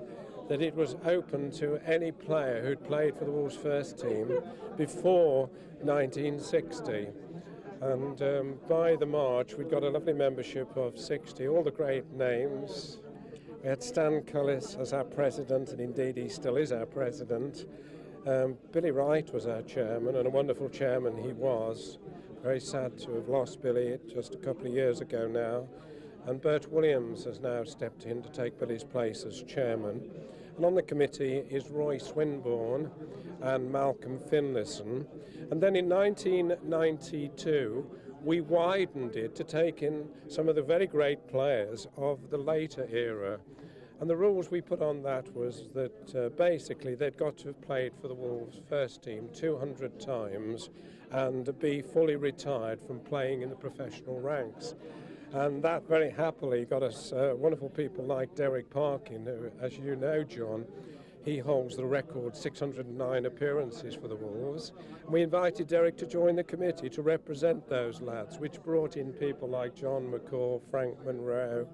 that it was open to any player who'd played for the Wolves first team before 1960. And by the March, we'd got a lovely membership of 60, all the great names. We had Stan Cullis as our president, and indeed he still is our president. Billy Wright was our chairman, and a wonderful chairman he was. Very sad to have lost Billy just a couple of years ago now. And Bert Williams has now stepped in to take Billy's place as chairman. And on the committee is Roy Swinburne and Malcolm Finlayson. And then in 1992, we widened it to take in some of the very great players of the later era. And the rules we put on that was that basically they'd got to have played for the Wolves first team 200 times and be fully retired from playing in the professional ranks. And that very happily got us wonderful people like Derek Parkin, who, as you know, John, he holds the record 609 appearances for the Wolves. And we invited Derek to join the committee to represent those lads, which brought in people like John McCaw, Frank Monroe,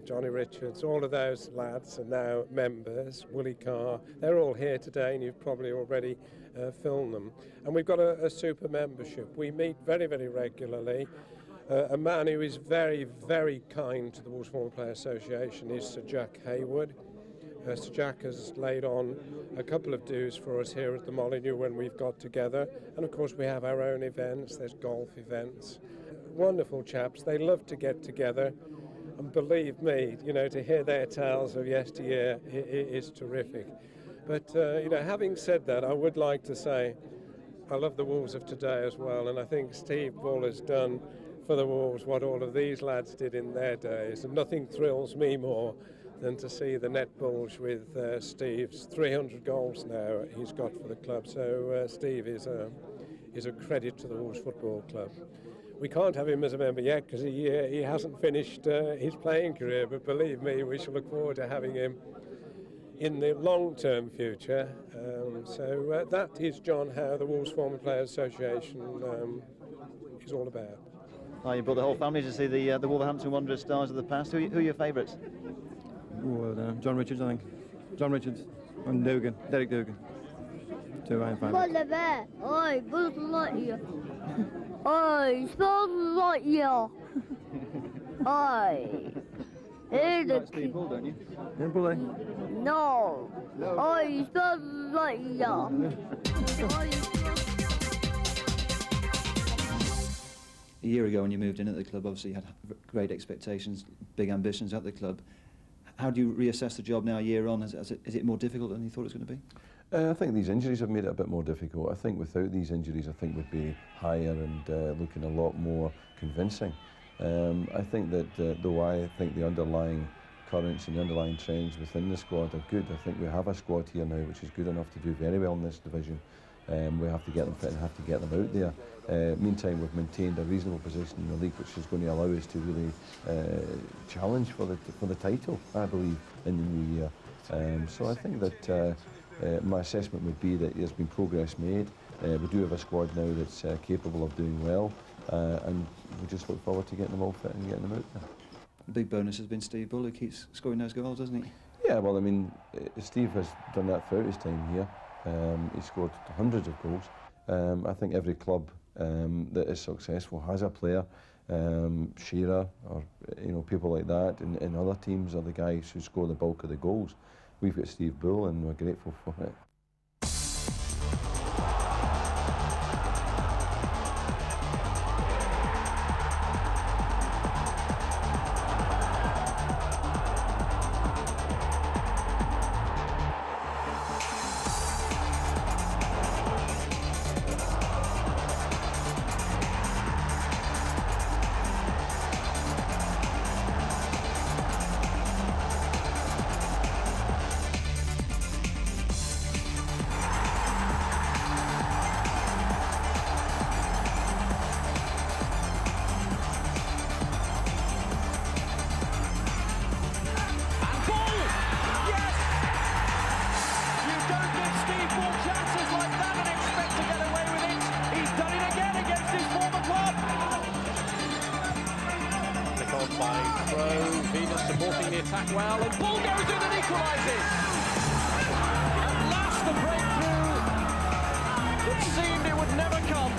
Johnny Richards. All of those lads are now members. Willie Carr, they're all here today, and you've probably already filmed them. And we've got a super membership. We meet very, very regularly. A man who is very, very kind to the Wolves Former Player Association is Sir Jack Hayward. Sir Jack has laid on a couple of dues for us here at the Molyneux when we've got together. And of course we have our own events, there's golf events. Wonderful chaps, they love to get together. And believe me, you know, to hear their tales of yesteryear is terrific. But, you know, having said that, I would like to say I love the Wolves of today as well. And I think Steve Bull has done for the Wolves what all of these lads did in their days, and nothing thrills me more than to see the net bulge with Steve's 300 goals now he's got for the club. So Steve is a credit to the Wolves Football Club. We can't have him as a member yet because he hasn't finished his playing career, but believe me, we shall look forward to having him in the long-term future. So that is, John, how the Wolves Former Players Association is all about. Oh, you brought the whole family to see the Wolverhampton Wanderers stars of the past. Who are your favourites? John Richards, I think. John Richards and Dugan, Derek Dugan. Two main favourites. Oi, Buzz Lightyear. Oi, Buzz Lightyear. Oi. Hey, You like Steve Bull, don't you? Yeah, Bully. No. Oh, he's not like that. A year ago when you moved in at the club, obviously you had great expectations, big ambitions at the club. How do you reassess the job now a year on? Is it more difficult than you thought it was going to be? I think these injuries have made it a bit more difficult. I think without these injuries, I think we'd be higher and looking a lot more convincing. I think that though I think the underlying currents and the underlying trends within the squad are good, I think we have a squad here now which is good enough to do very well in this division. We have to get them fit and have to get them out there. Meantime, we've maintained a reasonable position in the league, which is going to allow us to really challenge for the title, I believe, in the new year. So I think that my assessment would be that there's been progress made. We do have a squad now that's capable of doing well, and we just look forward to getting them all fit and getting them out there. The big bonus has been Steve Bull, who keeps scoring those goals, doesn't he? Yeah, well, I mean, Steve has done that throughout his time here. He scored hundreds of goals. I think every club that is successful has a player, Shearer or people like that, and other teams are the guys who score the bulk of the goals. We've got Steve Bull and we're grateful for it. Supporting the attack well, and ball goes in and equalises. At last, the breakthrough that seemed it would never come.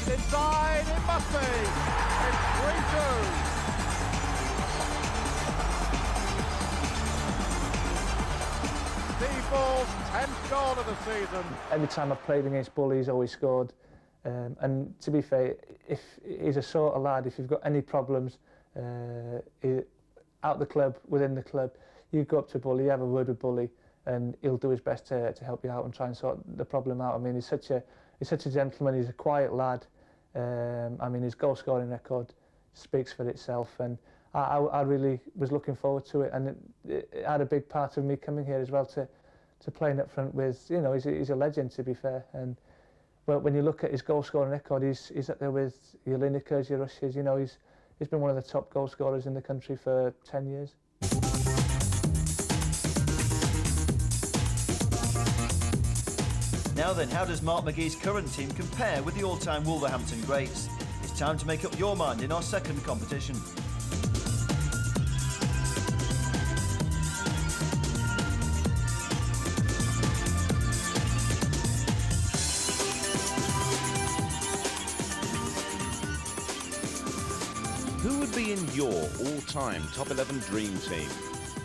Inside, it must be. It's 3-2. Steve Bull's 10th goal of the season. Every time I've played against Bull, he's always scored. And to be fair, if he's a sort of lad, if you've got any problems out the club, within the club, you go up to Bull, you have a word with Bully, and he'll do his best to help you out and try and sort the problem out. I mean, he's such a gentleman. He's a quiet lad. I mean, his goal-scoring record speaks for itself, and I really was looking forward to it, and it had a big part of me coming here as well to playing up front with, he's a legend, to be fair. And well, when you look at his goal-scoring record, he's up there with your Linekers, your Rushes. He's been one of the top goal scorers in the country for 10 years. Now then, how does Mark McGee's current team compare with the all-time Wolverhampton greats? It's time to make up your mind in our second competition. Who would be in your all-time top 11 dream team?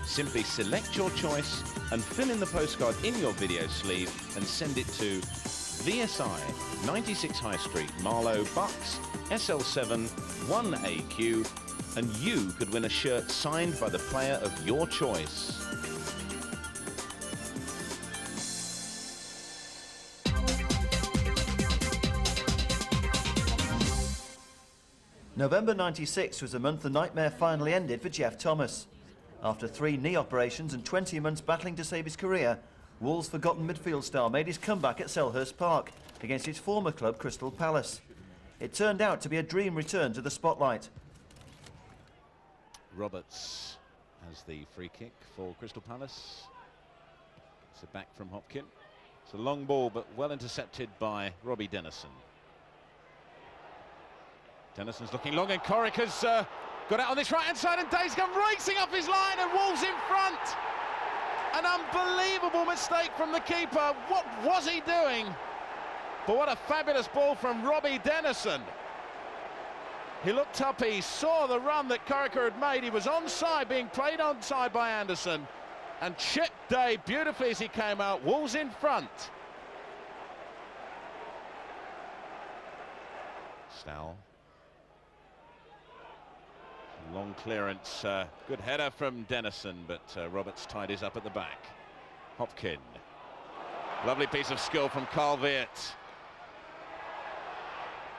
Simply select your choice and fill in the postcard in your video sleeve and send it to VSI, 96 High Street, Marlow, Bucks, SL7 1AQ, and you could win a shirt signed by the player of your choice. November '96 was the month the nightmare finally ended for Jeff Thomas. After 3 knee operations and 20 months battling to save his career, Wolves' forgotten midfield star made his comeback at Selhurst Park against his former club Crystal Palace. It turned out to be a dream return to the spotlight. Roberts has the free kick for Crystal Palace. It's a back from Hopkin. It's a long ball, but well intercepted by Robbie Dennison. Dennison's looking long, and Corica's got out on this right-hand side, and Day's come racing up his line, and Wolves in front. An unbelievable mistake from the keeper. What was he doing? But what a fabulous ball from Robbie Dennison. He looked up, he saw the run that Corica had made. He was onside, being played onside by Anderson, and chipped Day beautifully as he came out. Wolves in front. Stowell. Long clearance, good header from Dennison, but Roberts tied his up at the back. Hopkin. Lovely piece of skill from Carl Weert.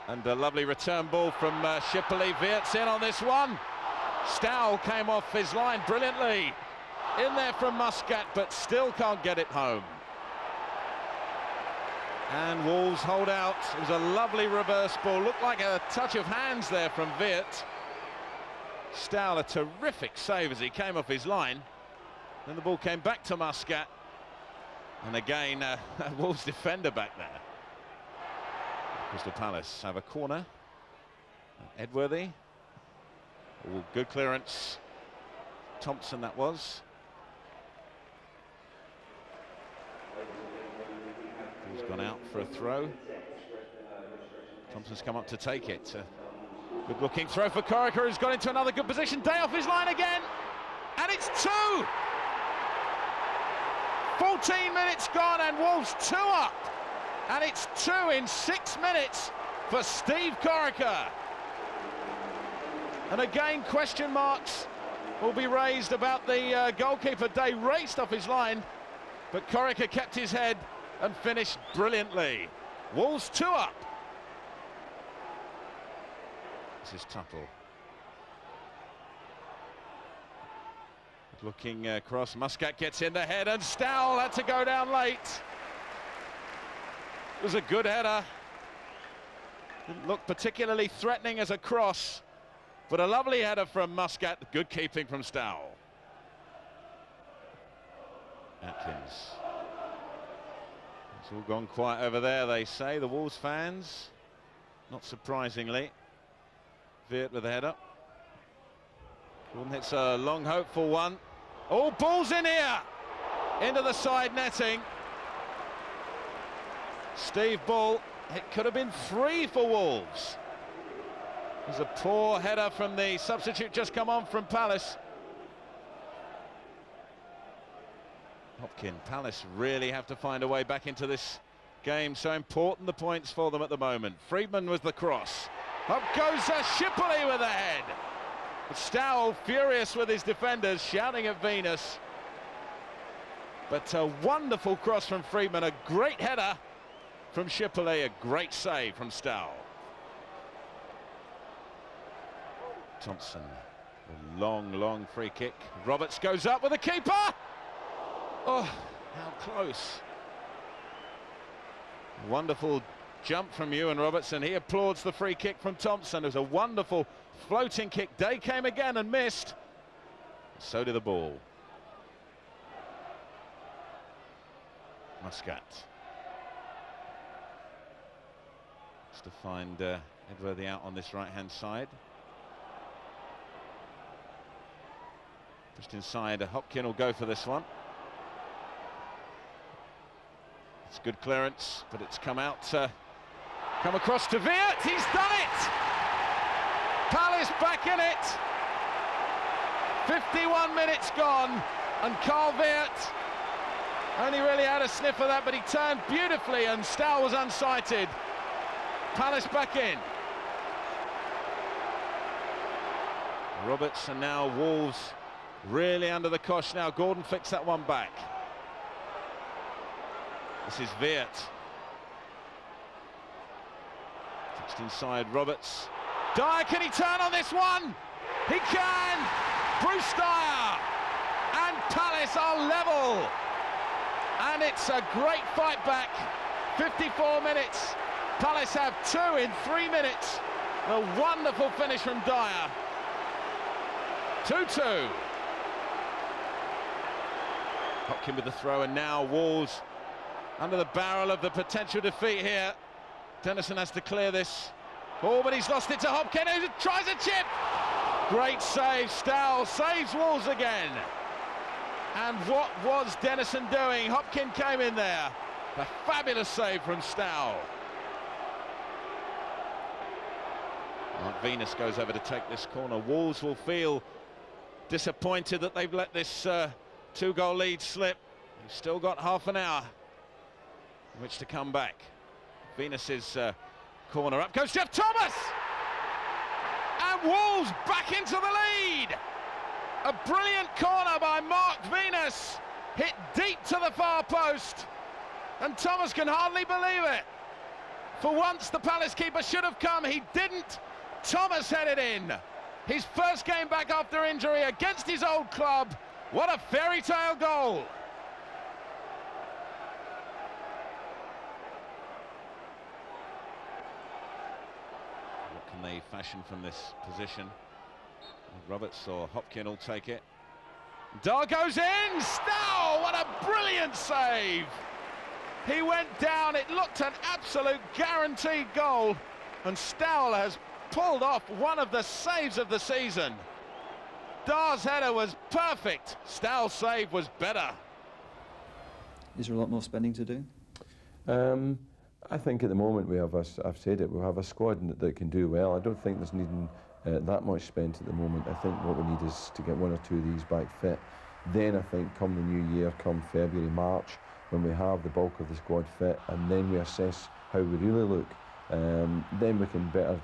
And a lovely return ball from Schipperle. Weert's in on this one. Stowell came off his line brilliantly. In there from Muscat, but still can't get it home. And Wolves hold out. It was a lovely reverse ball. Looked like a touch of hands there from Weert. Stowell, a terrific save as he came off his line. Then the ball came back to Muscat. And again, a Wolves defender back there. Crystal Palace have a corner. Edworthy. Ooh, good clearance. Thompson that was. He's gone out for a throw. Thompson's come up to take it. Good looking throw for Corica, who's got into another good position. Day off his line again. And it's 2. 14 minutes gone and Wolves 2 up. And it's 2 in 6 minutes for Steve Corica. And again, question marks will be raised about the goalkeeper. Day raced off his line, but Corica kept his head and finished brilliantly. Wolves 2 up. This is Tuttle. Looking across, Muscat gets in the head, and Stowell had to go down late. It was a good header. Didn't look particularly threatening as a cross, but a lovely header from Muscat. Good keeping from Stowell. Atkins. It's all gone quiet over there, they say, the Wolves fans. Not surprisingly. Weert with the header. Gordon hits a long, hopeful one. Oh, ball's in here! Into the side netting. Steve Bull, it could have been 3 for Wolves. There's a poor header from the substitute just come on from Palace. Hopkin, Palace really have to find a way back into this game. So important the points for them at the moment. Friedman was the cross. Up goes Schipperle with the head. Stowell furious with his defenders, shouting at Venus. But a wonderful cross from Friedman, a great header from Schipperle, a great save from Stowell. Thompson, a long, long free kick. Roberts goes up with the keeper. Oh, how close. Wonderful jump from Ewan Roberts, and he applauds the free kick from Thompson. It was a wonderful floating kick. Day came again and missed. So did the ball. Muscat. Just to find Edworthy out on this right-hand side. Just inside, Hopkin will go for this one. It's good clearance, but it's come out, come across to Weert. He's done it! Palace back in it. 51 minutes gone, and Carl Weert only really had a sniff of that, but he turned beautifully, and Stowell was unsighted. Palace back in. Roberts, and now Wolves really under the cosh now. Gordon fixed that one back. This is Weert. Touched inside, Roberts. Dyer, can he turn on this one? He can! Bruce Dyer! And Palace are level! And it's a great fight back 54 minutes. Palace have 2 in 3 minutes. A wonderful finish from Dyer. 2-2. Hopkin with the throw, and now Wolves under the barrel of the potential defeat here. Dennison has to clear this. Oh, but he's lost it to Hopkin, who tries a chip. Great save. Stowell saves Wolves again. And what was Dennison doing? Hopkin came in there. A fabulous save from Stowell. Mark Venus goes over to take this corner. Wolves will feel disappointed that they've let this 2-goal lead slip. They've still got half an hour in which to come back. Venus's corner, up goes Jeff Thomas! And Wolves back into the lead! A brilliant corner by Mark Venus, hit deep to the far post, and Thomas can hardly believe it. For once the Palace keeper should have come, he didn't. Thomas headed in. His first game back after injury against his old club. What a fairy tale goal. What can they fashion from this position? Roberts or Hopkin will take it. Dar goes in. Stowell, what a brilliant save. He went down. It looked an absolute guaranteed goal. And Stowell has pulled off one of the saves of the season. Dar's header was perfect. Stowell's save was better. Is there a lot more spending to do? I think at the moment we have, I've said it, we have a squad that can do well. I don't think there's needing that much spent at the moment. I think what we need is to get 1 or 2 of these back fit. Then I think come the new year, come February, March, when we have the bulk of the squad fit, and then we assess how we really look. Then we can better,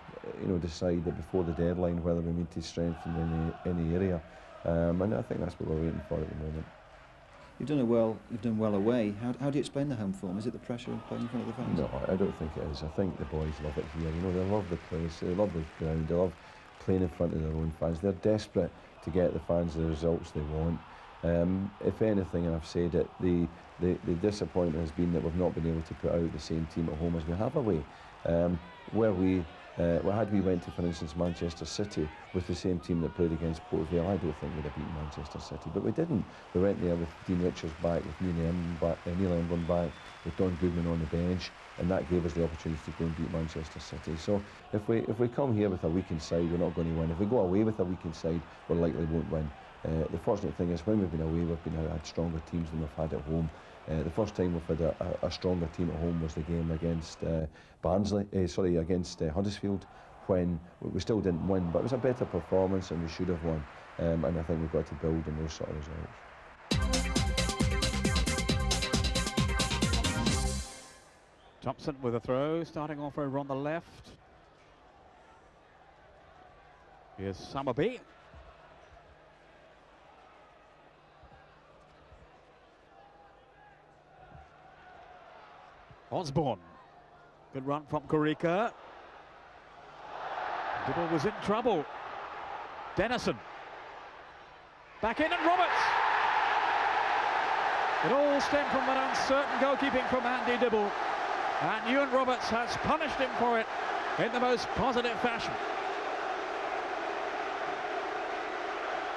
decide that before the deadline whether we need to strengthen any area. And I think that's what we're waiting for at the moment. You've done well away. How do you explain the home form? Is it the pressure of playing in front of the fans? No, I don't think it is. I think the boys love it here. They love the place, they love the ground, they love playing in front of their own fans. They're desperate to get the fans the results they want. If anything, and I've said it, the disappointment has been that we've not been able to put out the same team at home as we have away. Had we went to, for instance, Manchester City with the same team that played against Port Vale, I don't think we'd have beaten Manchester City, but we didn't. We went there with Dean Richards back, with Neil England back, with Don Goodman on the bench, and that gave us the opportunity to go and beat Manchester City. So if we come here with a weakened side, we're not going to win. If we go away with a weakened side, we likely won't win. The fortunate thing is when we've been away, we've had stronger teams than we've had at home. The first time we've had a stronger team at home was the game against against Huddersfield, when we still didn't win, but it was a better performance and we should have won. And I think we've got to build on those sort of results. Thompson with a throw, starting off over on the left. Here's Summerby. Osborne. Good run from Kurika. Dibble was in trouble. Dennison. Back in, and Roberts. It all stemmed from that uncertain goalkeeping from Andy Dibble. And Ewan Roberts has punished him for it in the most positive fashion.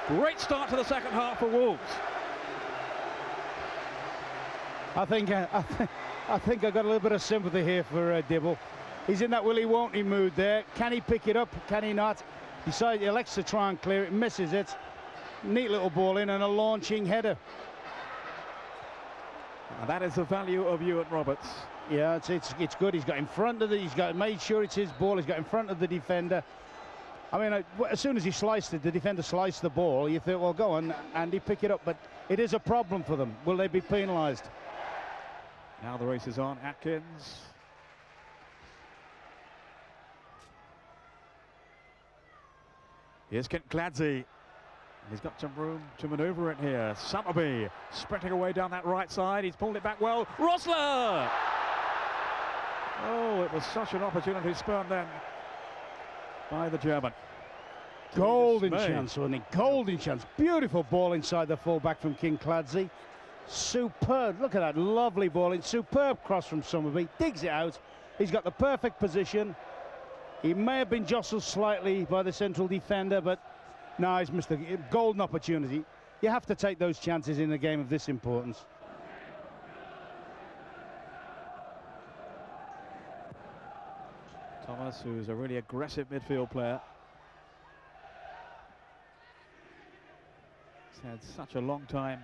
Great start to the second half for Wolves. I think I got a little bit of sympathy here for Dibble. He's in that will he won't he mood there. Can he pick it up? Can he not? He elects to try and clear it, misses it. Neat little ball in and a launching header. And that is the value of Ewan Roberts. Yeah, it's good. He's got in front of he's made sure it's his ball. He's got in front of the defender. I mean, as soon as he sliced it, the defender sliced the ball. You thought, well, go on, Andy, pick it up. But it is a problem for them. Will they be penalised? Now the race is on. Atkins. Here's Kent Gladzy. He's got some room to manoeuvre it here. Summerby sprinting away down that right side. He's pulled it back well. Rosler! Oh, it was such an opportunity spurned then by the German. Golden chance, wasn't it? Golden chance. Beautiful ball inside the full-back from King Clancy. Superb. Look at that lovely ball in. Superb cross from Summerby. Digs it out. He's got the perfect position. He may have been jostled slightly by the central defender, but no, he's missed a golden opportunity. You have to take those chances in a game of this importance. Thomas, who's a really aggressive midfield player. He's had such a long time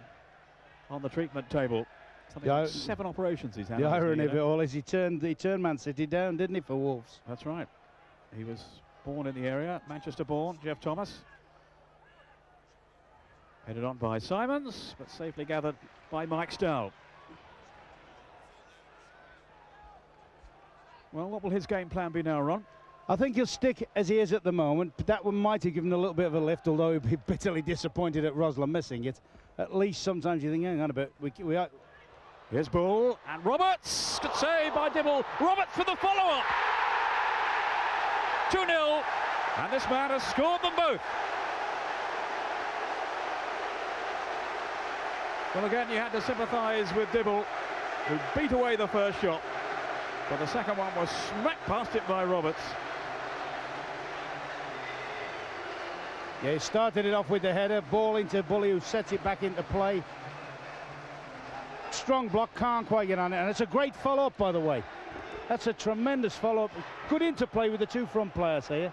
on the treatment table. Something like 7 operations he's had. The irony of it all is he turned Man City down, didn't he, for Wolves? That's right. He was born in the area, Manchester born, Jeff Thomas. Headed on by Simons, but safely gathered by Mike Stow. Well, what will his game plan be now, Ron? I think he'll stick as he is at the moment, but that one might have given a little bit of a lift, although he'd be bitterly disappointed at Rosler missing it. At least sometimes you think, hang on a bit, we are... Here's Bull, and Roberts, good save by Dibble. Roberts for the follow-up. 2-0, and this man has scored them both. Well, again, you had to sympathise with Dibble, who beat away the first shot, but the second one was smacked past it by Roberts. Yeah, he started it off with the header, ball into Bully, who sets it back into play. Strong block, can't quite get on it, and it's a great follow-up, by the way. That's a tremendous follow-up. Good interplay with the two front players here.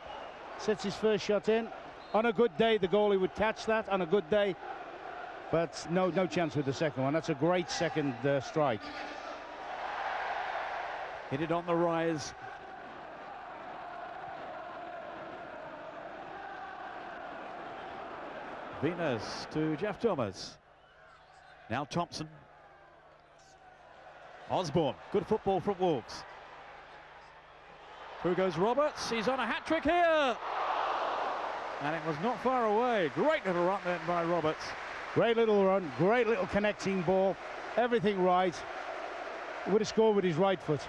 Sets his first shot in. On a good day, the goalie would catch that, on a good day. But no chance with the second one. That's a great second strike. Hit it on the rise. Venus to Jeff Thomas. Now Thompson. Osborne, good football from Wolves. Through goes Roberts, he's on a hat-trick here. And it was not far away. Great little run then by Roberts. Great little run, great little connecting ball. Everything right. Would have scored with his right foot.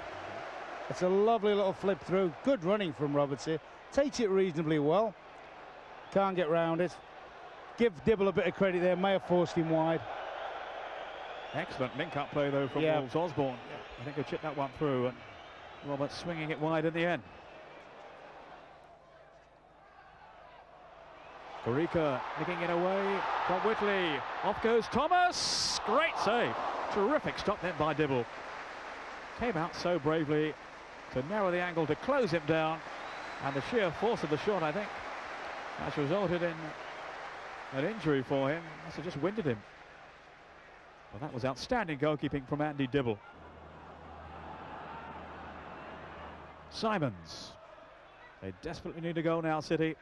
It's a lovely little flip through. Good running from Roberts here. Takes it reasonably well. Can't get round it. Give Dibble a bit of credit there, may have forced him wide. Excellent link-up play, though, from Wolves. Osborne, I think, he'll chip that one through, and Roberts swinging it wide in the end. Gorica nicking it away from Whitley. Off goes Thomas. Great save. Terrific stop then by Dibble. Came out so bravely to narrow the angle to close him down, and the sheer force of the shot, I think, has resulted in an injury for him. Must have just winded him. Well, that was outstanding goalkeeping from Andy Dibble. Simons. They desperately need a goal now, City,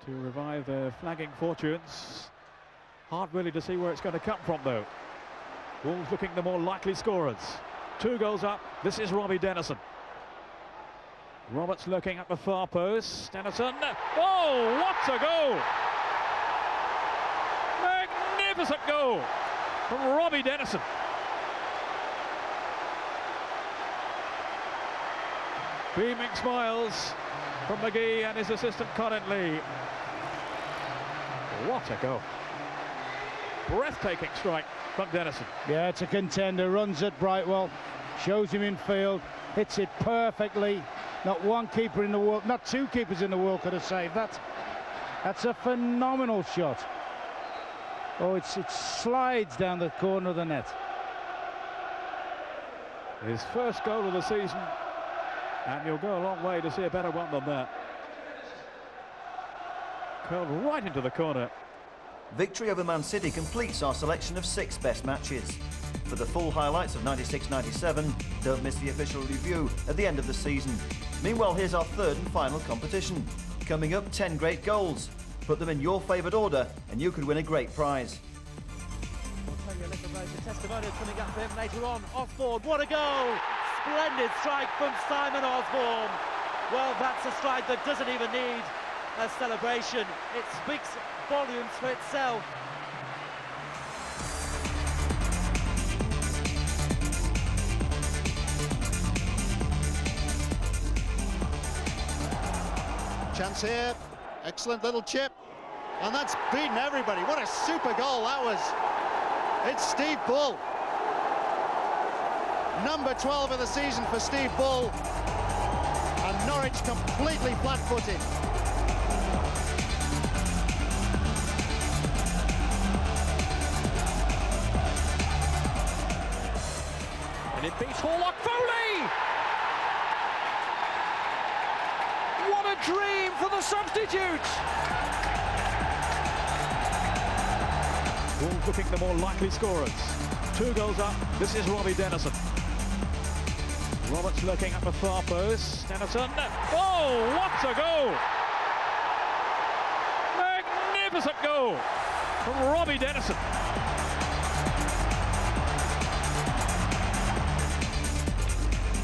to revive their flagging fortunes. Hard really to see where it's going to come from, though. Wolves looking the more likely scorers. 2 goals up. This is Robbie Dennison. Roberts looking at the far post. Dennison. Oh, what a goal! Magnificent goal from Robbie Dennison. Beaming smiles from McGee and his assistant Colin Lee. What a goal. Breathtaking strike from Dennison. Yeah, it's a contender. Runs at Brightwell. Shows him in field. Hits it perfectly. Not one keeper in the world, not 2 keepers in the world could have saved that. That's a phenomenal shot. Oh, it slides down the corner of the net. His first goal of the season, and he'll go a long way to see a better one than that. Curled right into the corner. Victory over Man City completes our selection of 6 best matches. For the full highlights of 96-97, don't miss the official review at the end of the season. Meanwhile, here's our 3rd and final competition. Coming up, 10 great goals. Put them in your favoured order and you could win a great prize. The testimonial coming up for him later on. Osborne, what a goal! Splendid strike from Simon Osborne. Well, that's a strike that doesn't even need a celebration. It speaks volumes for itself. Chance here, excellent little chip, and that's beaten everybody. What a super goal that was. It's Steve Bull. Number 12 of the season for Steve Bull. And Norwich completely flat-footed. And it beats Horlock. Foley! What a dream for the substitutes! Wolves looking the more likely scorers. 2 goals up. This is Robbie Dennison. Roberts looking at the far post. Dennison. Oh, what a goal! Magnificent goal from Robbie Dennison.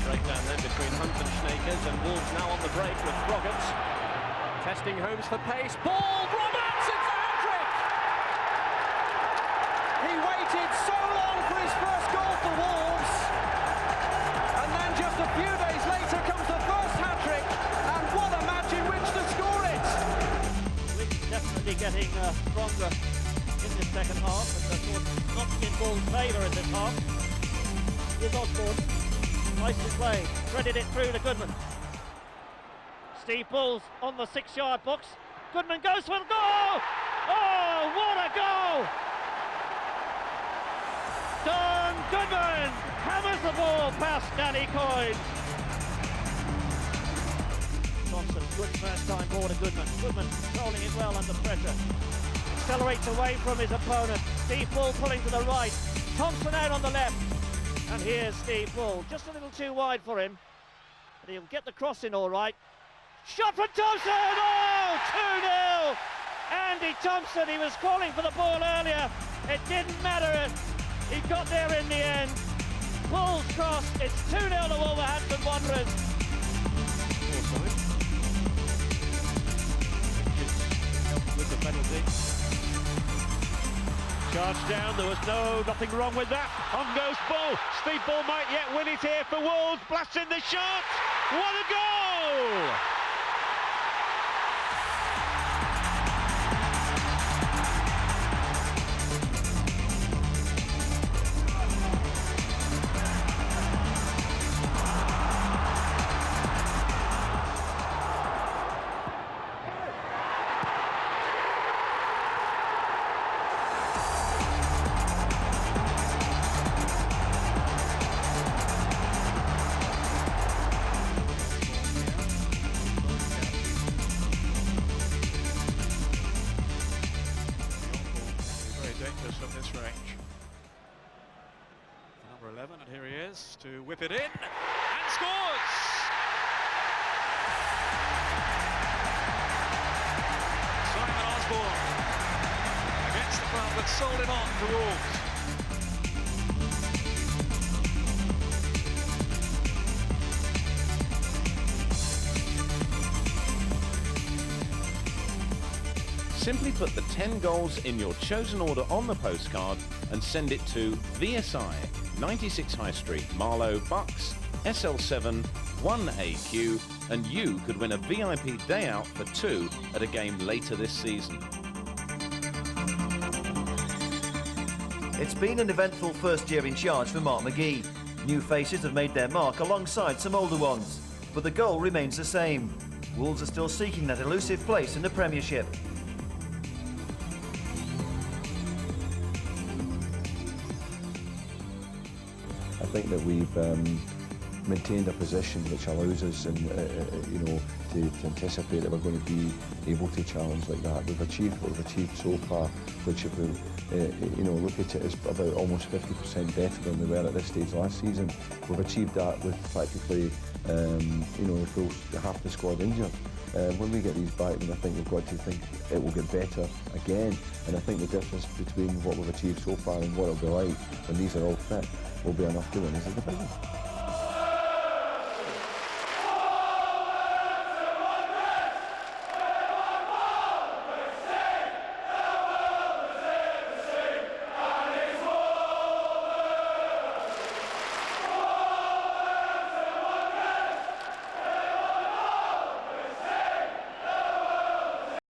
Breakdown then between Hunt and Schneekers, and Wolves now on the break with Roberts. Testing Holmes for pace. Ball! Roberts! It's a hat-trick! He waited so long for his first goal for Wolves. And then just a few days later comes the first hat-trick. And what a match in which to score it! We're definitely getting stronger in the second half. And of course, not in Wolves' favour in this half. Here's Osborne. Nicely played. Threaded it through to Goodman. Steve Bull's on the 6-yard box. Goodman goes for the goal! Oh, what a goal! Don Goodman hammers the ball past Danny Coyne. Thompson, good first time ball to Goodman. Goodman controlling it well under pressure. Accelerates away from his opponent. Steve Bull pulling to the right. Thompson out on the left. And here's Steve Bull, just a little too wide for him. But he'll get the cross in all right. Shot from Thompson! Oh, 2-0! Andy Thompson, he was calling for the ball earlier. It didn't matter. He got there in the end. Bull's cross. It's 2-0 to Wolverhampton Wanderers. With the penalty. Charge down, there was nothing wrong with that. On goes Bull. Steve Bull might yet win it here for Wolves. Blasting the shot. What a goal! From this range. Number 11, and here he is to whip it in and scores! Simon Osborne against the crowd, but sold it on to Wolves. Simply put the 10 goals in your chosen order on the postcard and send it to VSI, 96 High Street, Marlow, Bucks, SL7 1AQ, and you could win a VIP day out for 2 at a game later this season. It's been an eventful first year in charge for Mark McGee. New faces have made their mark alongside some older ones, but the goal remains the same. Wolves are still seeking that elusive place in the Premiership. I think that we've maintained a position which allows us, and you know, to anticipate that we're going to be able to challenge like that. We've achieved what we've achieved so far, which if we, you know, look at it as about almost 50% better than we were at this stage last season. We've achieved that with practically, you know, half the squad injured. When we get these back, then I think we've got to think it will get better again. And I think the difference between what we've achieved so far and what it'll be like when these are all fit will be enough to win as a division.